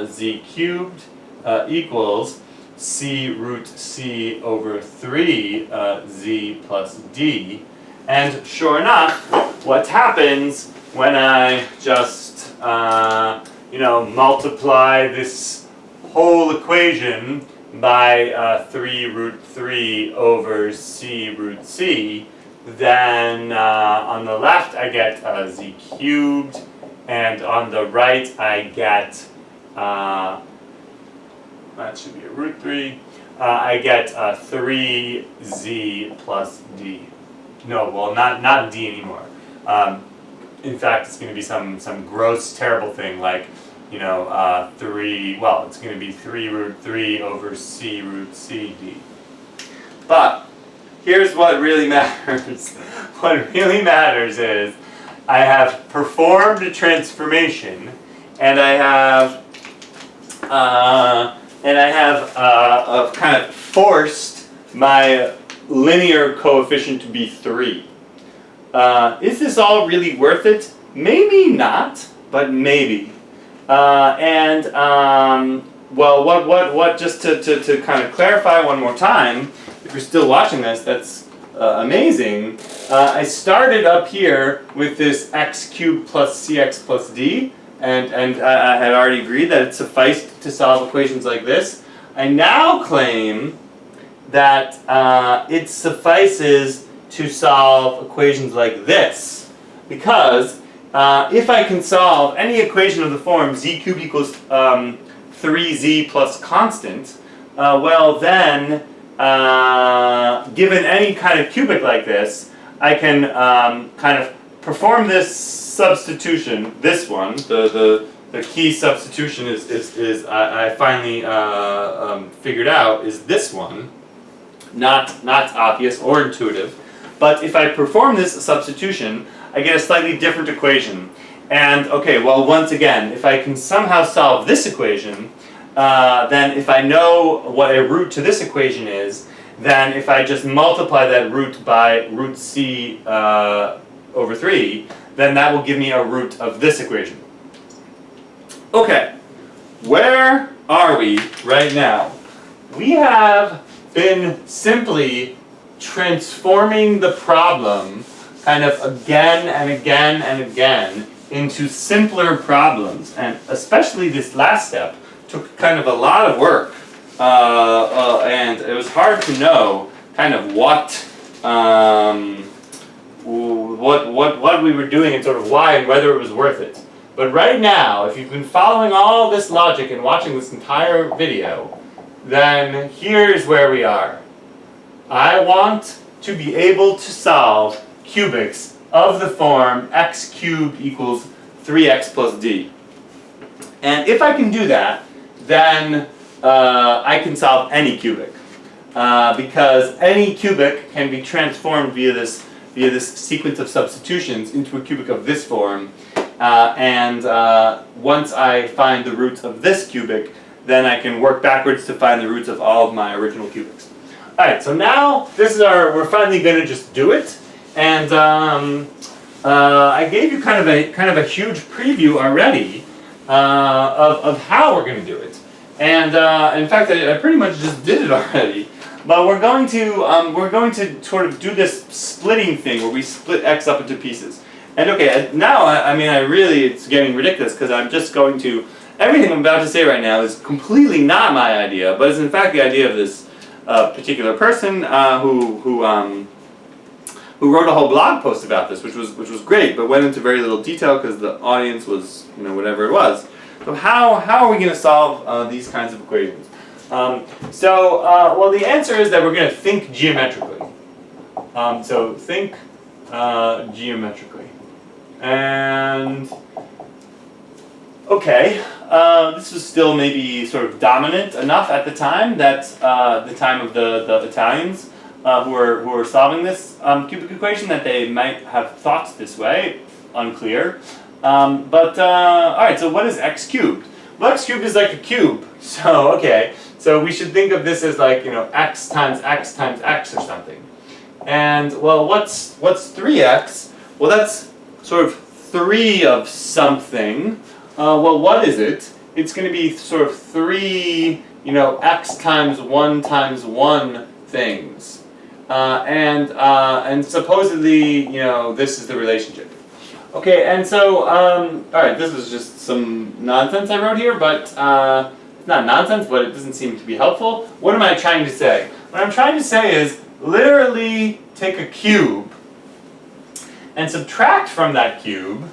z cubed equals c root c over 3 z plus d. And sure enough, what happens when I just multiply this whole equation by 3 root 3 over c root c, then on the left I get z cubed, and on the right I get that should be a root 3. I get 3z plus d. No, well, not d anymore. In fact, it's going to be some gross, terrible thing like, 3. Well, it's going to be 3 root 3 over c root c d. But here's what really matters. What really matters is I have performed a transformation, and I have kind of forced my linear coefficient to be 3. Is this all really worth it? Maybe not, but maybe. Well, what? Just to kind of clarify one more time, if you're still watching this, that's amazing. I started up here with this x cubed plus cx plus d. And I had already agreed that it sufficed to solve equations like this. I now claim that it suffices to solve equations like this, because if I can solve any equation of the form z cubed equals 3z plus constant, well then, given any kind of cubic like this, I can kind of perform this substitution, this one, the key substitution is I finally figured out is this one, not obvious or intuitive, but if I perform this substitution, I get a slightly different equation. And okay, well once again, if I can somehow solve this equation, then if I know what a root to this equation is, then if I just multiply that root by root c over 3, then that will give me a root of this equation. Okay, where are we right now? We have been simply transforming the problem kind of again and again and again into simpler problems, and especially this last step took kind of a lot of work, and it was hard to know kind of what we were doing and sort of why and whether it was worth it. But right now, if you've been following all this logic and watching this entire video, then here's where we are. I want to be able to solve cubics of the form x cubed equals 3x plus d. And if I can do that, then I can solve any cubic. Because any cubic can be transformed via this sequence of substitutions into a cubic of this form. And once I find the roots of this cubic, then I can work backwards to find the roots of all of my original cubics. Alright, so now this is we're finally going to just do it. And I gave you kind of a huge preview already of how we're going to do it. And in fact, I pretty much just did it already. But we're going to sort of do this splitting thing where we split x up into pieces. And okay, now I mean it's getting ridiculous because I'm just going to, everything I'm about to say right now is completely not my idea, but it's in fact the idea of this particular person who wrote a whole blog post about this, which was great, but went into very little detail because the audience was whatever it was. So how are we going to solve these kinds of equations? Well, the answer is that we're going to think geometrically. So think geometrically. And okay, this was still maybe sort of dominant enough at the time that the time of the Italians who were solving this cubic equation that they might have thought this way. Unclear. All right. So what is x cubed? Well, x cubed is like a cube. So okay. So we should think of this as like x times x times x or something. And well, what's 3x? Well, that's sort of 3 of something. Well, what is it? It's going to be sort of 3, x times 1 things. And supposedly, this is the relationship. Okay, and so, alright, this is just some nonsense I wrote here, but it's not nonsense, but it doesn't seem to be helpful. What am I trying to say? What I'm trying to say is, literally take a cube and subtract from that cube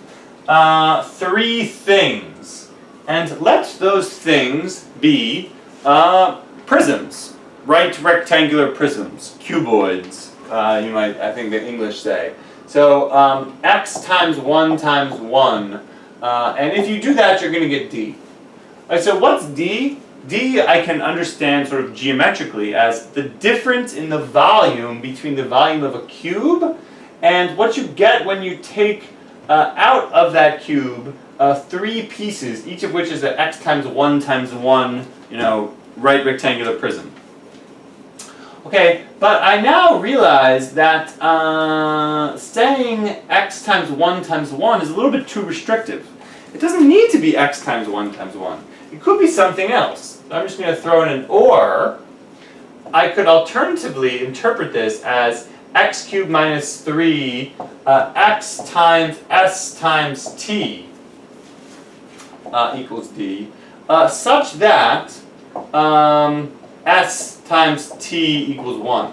3 things. And let those things be prisms, right rectangular prisms, cuboids, you might, I think the English say. So x times 1 times 1, and if you do that, you're going to get d. Right, so what's d? D I can understand sort of geometrically as the difference in the volume between the volume of a cube and what you get when you take out of that cube 3 pieces, each of which is an x times 1 times 1, right rectangular prism. Okay, but I now realize that saying x times 1 times 1 is a little bit too restrictive. It doesn't need to be x times 1 times 1. It could be something else. I'm just going to throw in an or. I could alternatively interpret this as x cubed minus 3 x times s times t equals d, such that s times t equals 1.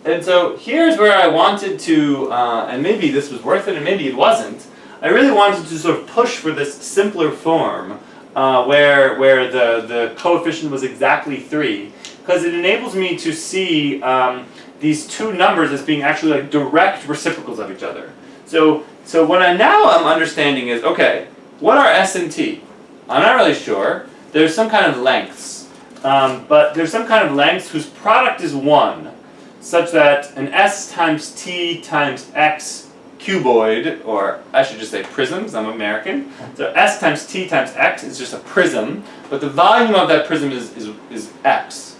And so here's where I wanted to, and maybe this was worth it and maybe it wasn't, I really wanted to sort of push for this simpler form where the coefficient was exactly 3, because it enables me to see these two numbers as being actually like direct reciprocals of each other. So what I now am understanding is, okay, what are s and t? I'm not really sure. There's some kind of lengths, but there's some kind of lengths whose product is 1, such that an s times t times x cuboid, or I should just say prism, because I'm American. So s times t times x is just a prism, but the volume of that prism is x.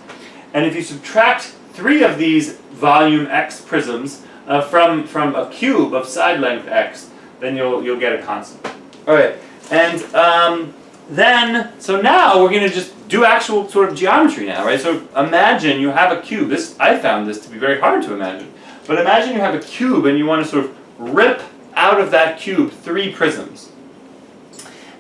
And if you subtract 3 of these volume x prisms from a cube of side length x, then you'll get a constant. All right, and so now we're going to just do actual sort of geometry now, right? So imagine you have a cube. I found this to be very hard to imagine, but imagine you have a cube and you want to sort of rip out of that cube 3 prisms.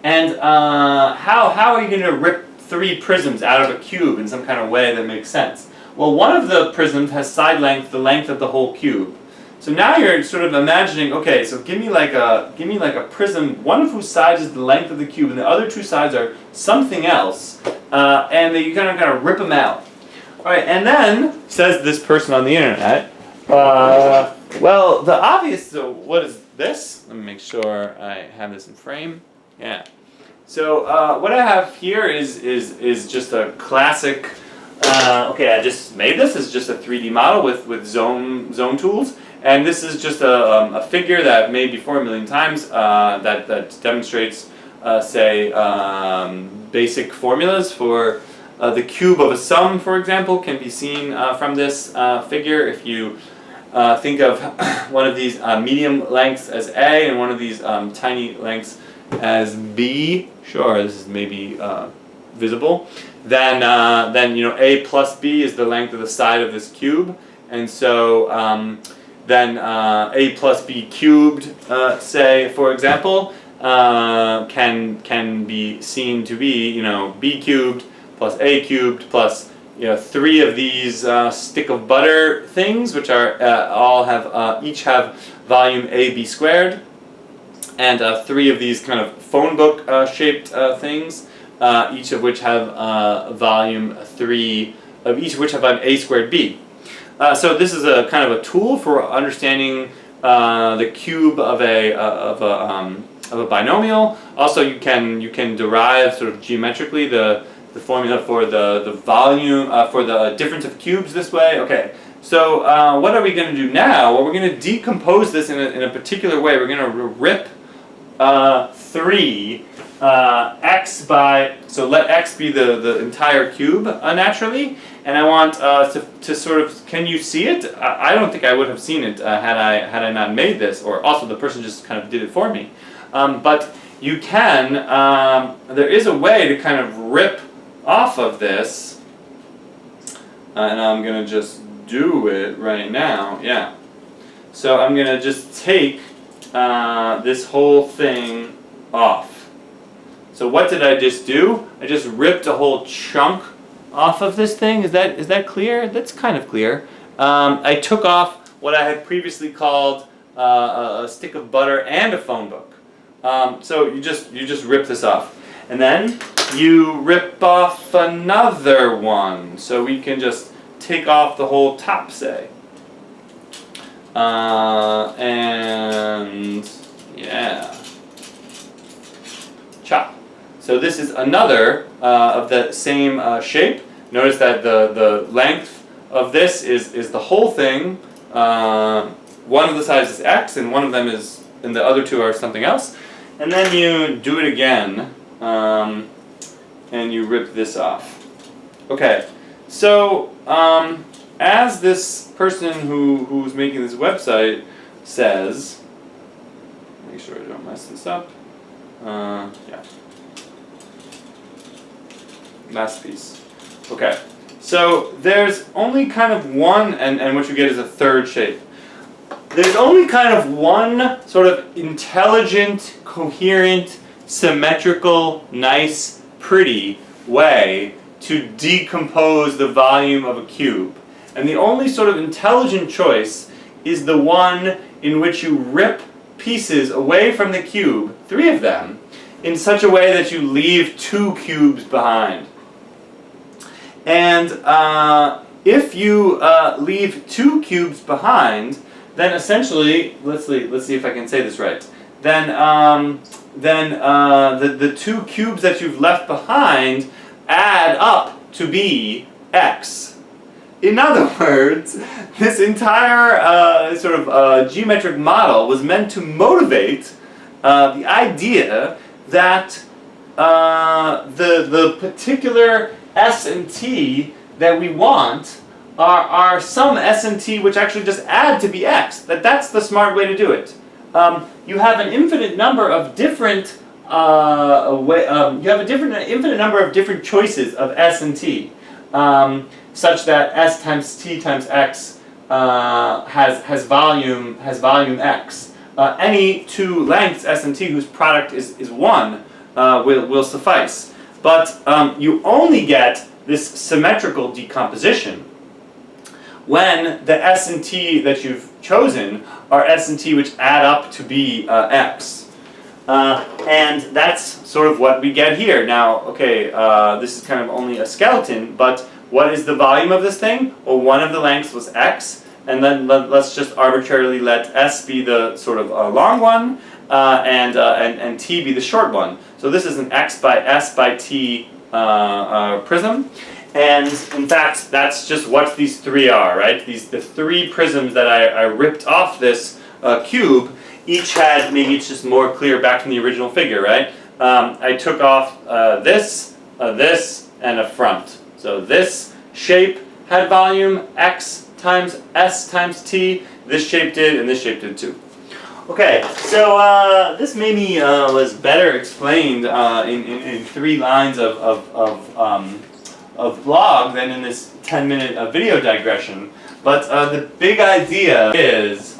And how are you going to rip 3 prisms out of a cube in some kind of way that makes sense? Well, one of the prisms has side length the length of the whole cube. So now you're sort of imagining, okay, so give me like a prism, one of whose sides is the length of the cube, and the other 2 sides are something else, and then you kind of rip them out. All right, and then says this person on the internet, well, the obvious. So what is this? Let me make sure I have this in frame. Yeah. So what I have here is just a classic. Okay, I just made this. It's just a 3D model with zone tools. And this is just a figure that I've made before a million times that demonstrates, say, basic formulas for the cube of a sum, for example, can be seen from this figure. If you think of one of these medium lengths as A and one of these tiny lengths as B, sure, this is maybe visible, then A plus B is the length of the side of this cube, and so then A plus B cubed, say, for example, can be seen to be, B cubed plus A cubed plus 3 of these stick of butter things, which are each have volume AB squared, and 3 of these kind of phone book shaped things, each of which have volume 3 of each of which have volume A squared B. So this is a kind of a tool for understanding the cube of a binomial. Also, you can derive sort of geometrically the formula for the volume for the difference of cubes this way. Okay, so what are we going to do now? Well, we're going to decompose this in a particular way. We're going to rip 3 x by, so let x be the entire cube naturally, and I want to sort of, can you see it? I don't think I would have seen it had I not made this, or also the person just kind of did it for me. But you can, there is a way to kind of rip off of this, and I'm going to just do it right now, yeah. So I'm going to just take this whole thing off. So what did I just do? I just ripped a whole chunk off of this thing. Is that clear? That's kind of clear. I took off what I had previously called a stick of butter and a phone book. So you just rip this off, and then you rip off another one. So we can just take off the whole top, say. And yeah, chop. So this is another of the same shape. Notice that the length of this is the whole thing. One of the sides is x, and one of them is, and the other 2 are something else. And then you do it again, and you rip this off. Okay, so as this person who's making this website says, make sure I don't mess this up. Yeah. Last piece. Okay, so there's only kind of one, and what you get is a third shape. There's only kind of one sort of intelligent, coherent, symmetrical, nice, pretty way to decompose the volume of a cube. And the only sort of intelligent choice is the one in which you rip pieces away from the cube, 3 of them, in such a way that you leave 2 cubes behind. And if you leave 2 cubes behind, then essentially, let's see if I can say this right. Then the 2 cubes that you've left behind add up to be x. In other words, this entire sort of geometric model was meant to motivate the idea that the particular s and t that we want are some s and t which actually just add to be x. That's the smart way to do it. You have an infinite number of different infinite number of different choices of s and t, such that s times t times x has volume x. Any 2 lengths s and t whose product is 1 will suffice. But you only get this symmetrical decomposition when the s and t that you've chosen are s and t which add up to be x. And that's sort of what we get here. Now, okay, this is kind of only a skeleton, but what is the volume of this thing? Well, one of the lengths was x, and then let's just arbitrarily let s be the sort of long one, and t be the short one. So this is an x by s by t prism. And in fact, that's just what these 3 are, right? The 3 prisms that I ripped off this cube, each had, maybe it's just more clear back from the original figure, right? I took off this, and a front. So this shape had volume x times s times t, this shape did, and this shape did too. Okay, so this maybe was better explained in 3 lines of blog than in this 10-minute video digression. But the big idea is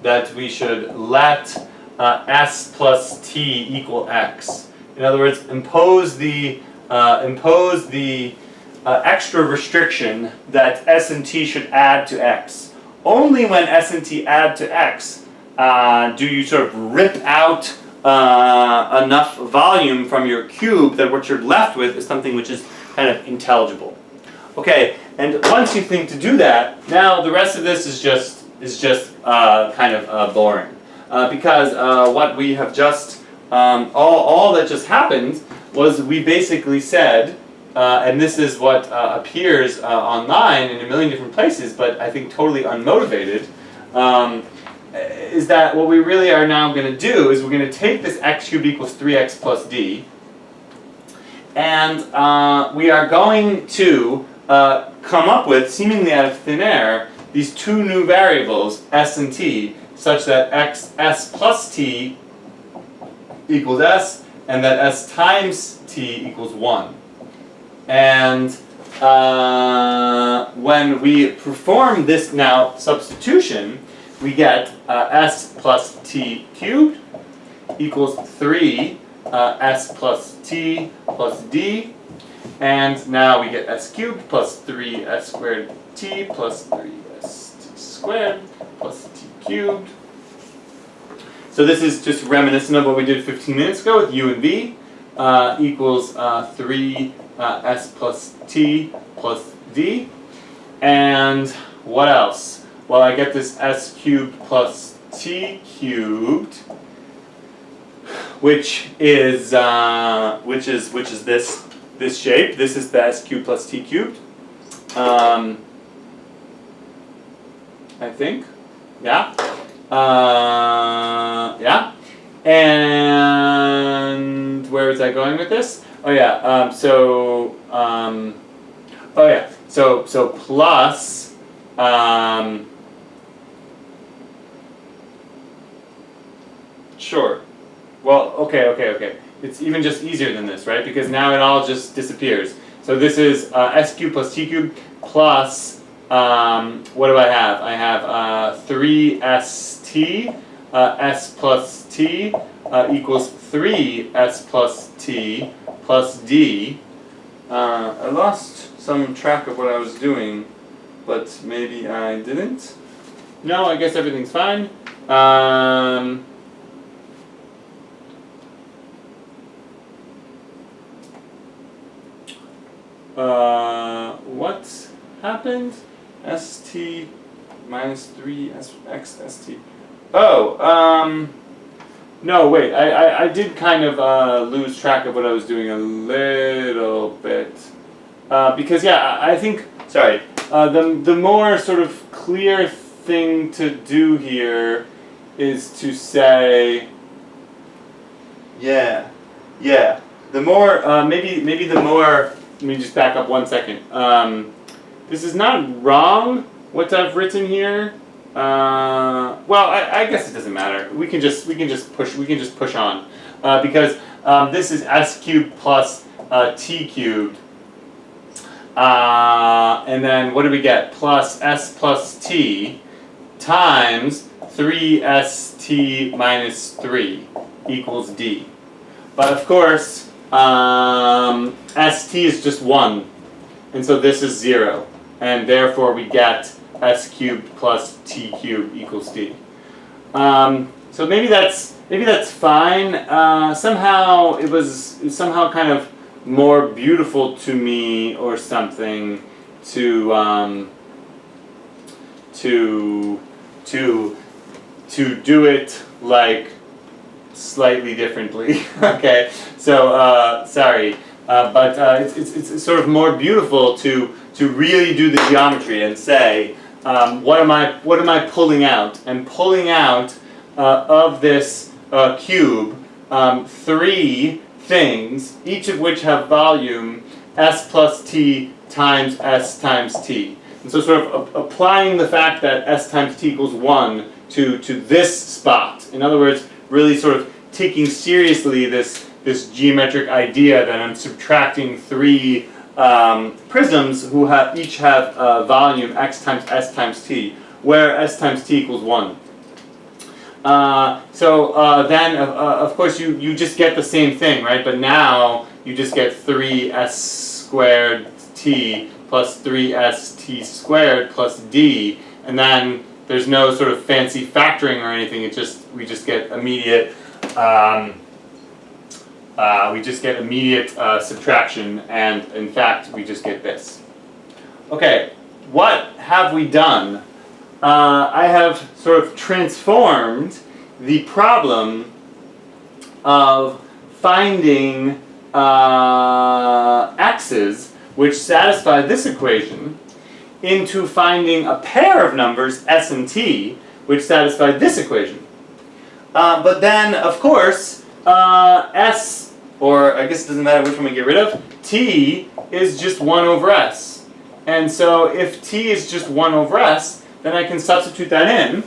that we should let s plus t equal x. In other words, impose the extra restriction that s and t should add to x. Only when s and t add to x do you sort of rip out enough volume from your cube that what you're left with is something which is kind of intelligible. Okay, and once you think to do that, now the rest of this is just kind of boring, because what we have just all that just happened was we basically said, and this is what appears online in a million different places, but I think totally unmotivated. Is that what we really are now going to do is we're going to take this x cubed equals 3x plus d, and we are going to come up with, seemingly out of thin air, these 2 new variables, s and t, such that s plus t equals s, and that s times t equals 1. And when we perform this now substitution, we get s plus t cubed equals 3 s plus t plus d, and now we get s cubed plus 3s squared t plus 3s t squared plus t cubed. So this is just reminiscent of what we did 15 minutes ago with u and v, equals 3 s plus t plus d. And what else? Well, I get this s cubed plus t cubed, which is this shape. This is the s cubed plus t cubed. I think, yeah, yeah. And where was I going with this? Oh yeah. Oh yeah. So plus. Sure. Well, okay. It's even just easier than this, right? Because now it all just disappears. So this is s cubed plus t cubed plus, what do I have? I have 3st, s plus t equals 3s plus t plus d. I lost some track of what I was doing. but maybe I didn't. No, I guess everything's fine. What happened? St minus 3 x st. Oh, no, wait, I did kind of lose track of what I was doing a little bit. Because, yeah, I think, sorry, the more sort of clear thing to do here is to say, yeah, the more, maybe the more, let me just back up 1 second. This is not wrong, what I've written here. Well, I guess it doesn't matter. We can just push on, because this is s cubed plus t cubed, and then what do we get? Plus s plus t times 3st minus 3 equals d. But of course, st is just 1, and so this is 0, and therefore we get s cubed plus t cubed equals d. So maybe that's fine. Somehow it was somehow kind of more beautiful to me or something to do it like slightly differently. Okay, so sorry, but it's sort of more beautiful to really do the geometry and say, what am I pulling out? I'm pulling out of this cube 3 things, each of which have volume s plus t times s times t. And so sort of applying the fact that s times t equals 1 to this spot. In other words, really sort of taking seriously this geometric idea that I'm subtracting 3 prisms who each have volume x times s times t, where s times t equals 1. Then, of course, you just get the same thing, right? But now you just get 3s squared t plus 3st squared plus d, and then there's no sort of fancy factoring or anything. We just get immediate subtraction, and in fact we just get this. Okay, what have we done? I have sort of transformed the problem of finding x's which satisfy this equation into finding a pair of numbers s and t which satisfy this equation. But then, of course, s, or I guess it doesn't matter which one we get rid of, t is just 1 over s. And so if t is just 1 over s, then I can substitute that in.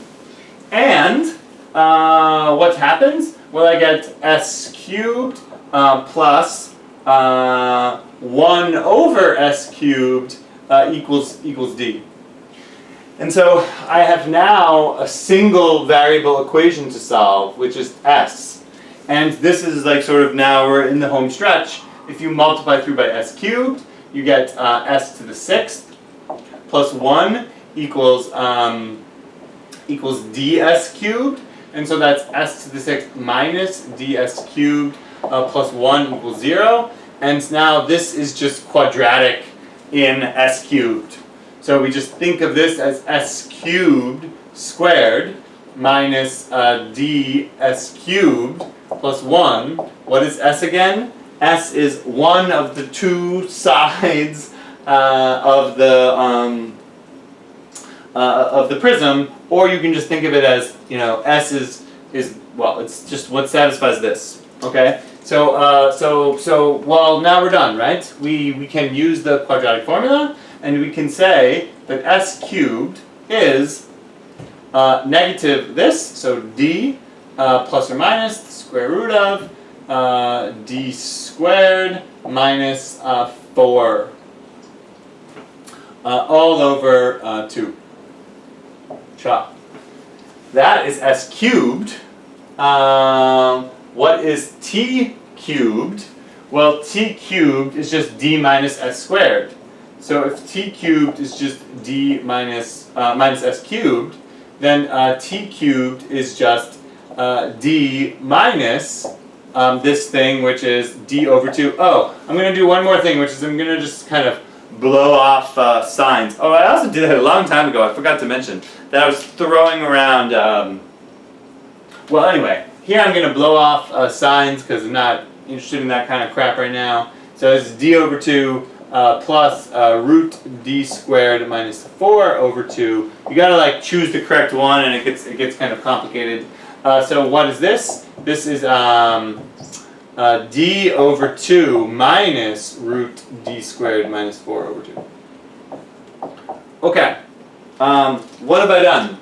And what happens? Well, I get s cubed plus 1 over s cubed equals d. And so I have now a single variable equation to solve, which is s. And this is like sort of now we're in the home stretch. If you multiply through by s cubed, you get s to the 6th plus 1 equals ds cubed. And so that's s to the 6th minus ds cubed plus 1 equals 0. And now this is just quadratic in s cubed. So we just think of this as s cubed squared minus ds cubed plus 1. What is s again? S is one of the 2 sides of the prism, or you can just think of it as, s is well, it's just what satisfies this. Okay. So well, now we're done, right? We can use the quadratic formula, and we can say that s cubed is negative this, so d plus or minus the square root of d squared minus 4 all over 2. Cha. That is s cubed. What is t cubed? Well, t cubed is just d minus s squared. So if t cubed is just d minus s cubed, then t cubed is just d minus this thing, which is d over 2. Oh, I'm going to do one more thing, which is I'm going to just kind of blow off signs. Oh, I also did that a long time ago. I forgot to mention that I was throwing around... well, anyway, here I'm going to blow off signs because I'm not interested in that kind of crap right now. So this is d over 2 plus root d squared minus 4 over 2. You got to like choose the correct one, and it gets kind of complicated. So what is this? This is d over 2 minus root d squared minus 4 over 2. Okay, what have I done?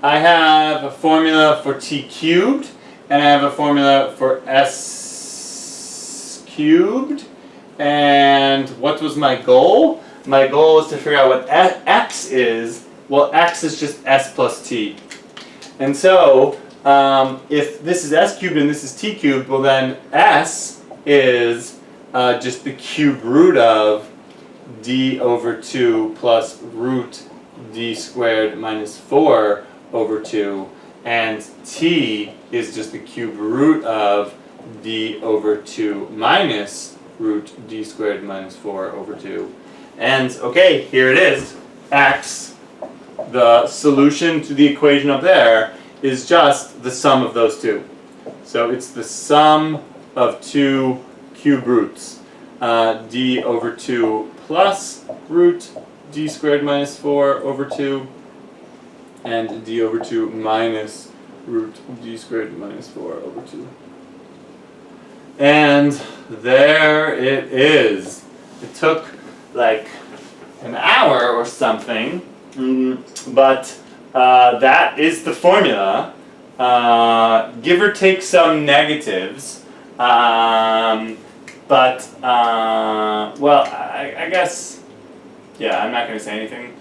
I have a formula for t cubed, and I have a formula for s cubed. And what was my goal? My goal is to figure out what x is. Well, x is just s plus t. And so, if this is s cubed and this is t cubed, well then s is just the cube root of d over 2 plus root d squared minus 4 over 2. And t is just the cube root of d over 2 minus root d squared minus 4 over 2. And okay, here it is. X, the solution to the equation up there, is just the sum of those two. So it's the sum of two cube roots. D over 2 plus root d squared minus 4 over 2, and d over 2 minus root d squared minus 4 over 2. And there it is. It took like an hour or something, but that is the formula. Give or take some negatives, well, I guess, yeah, I'm not going to say anything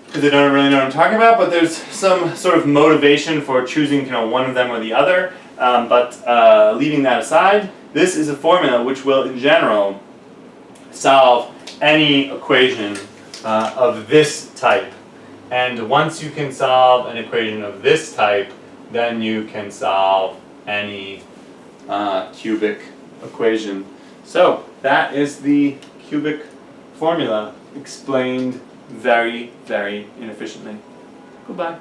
because I don't really know what I'm talking about, but there's some sort of motivation for choosing one of them or the other. Leaving that aside, this is a formula which will, in general, solve any equation of this type. And once you can solve an equation of this type, then you can solve any cubic equation. So that is the cubic formula explained very, very inefficiently. Goodbye.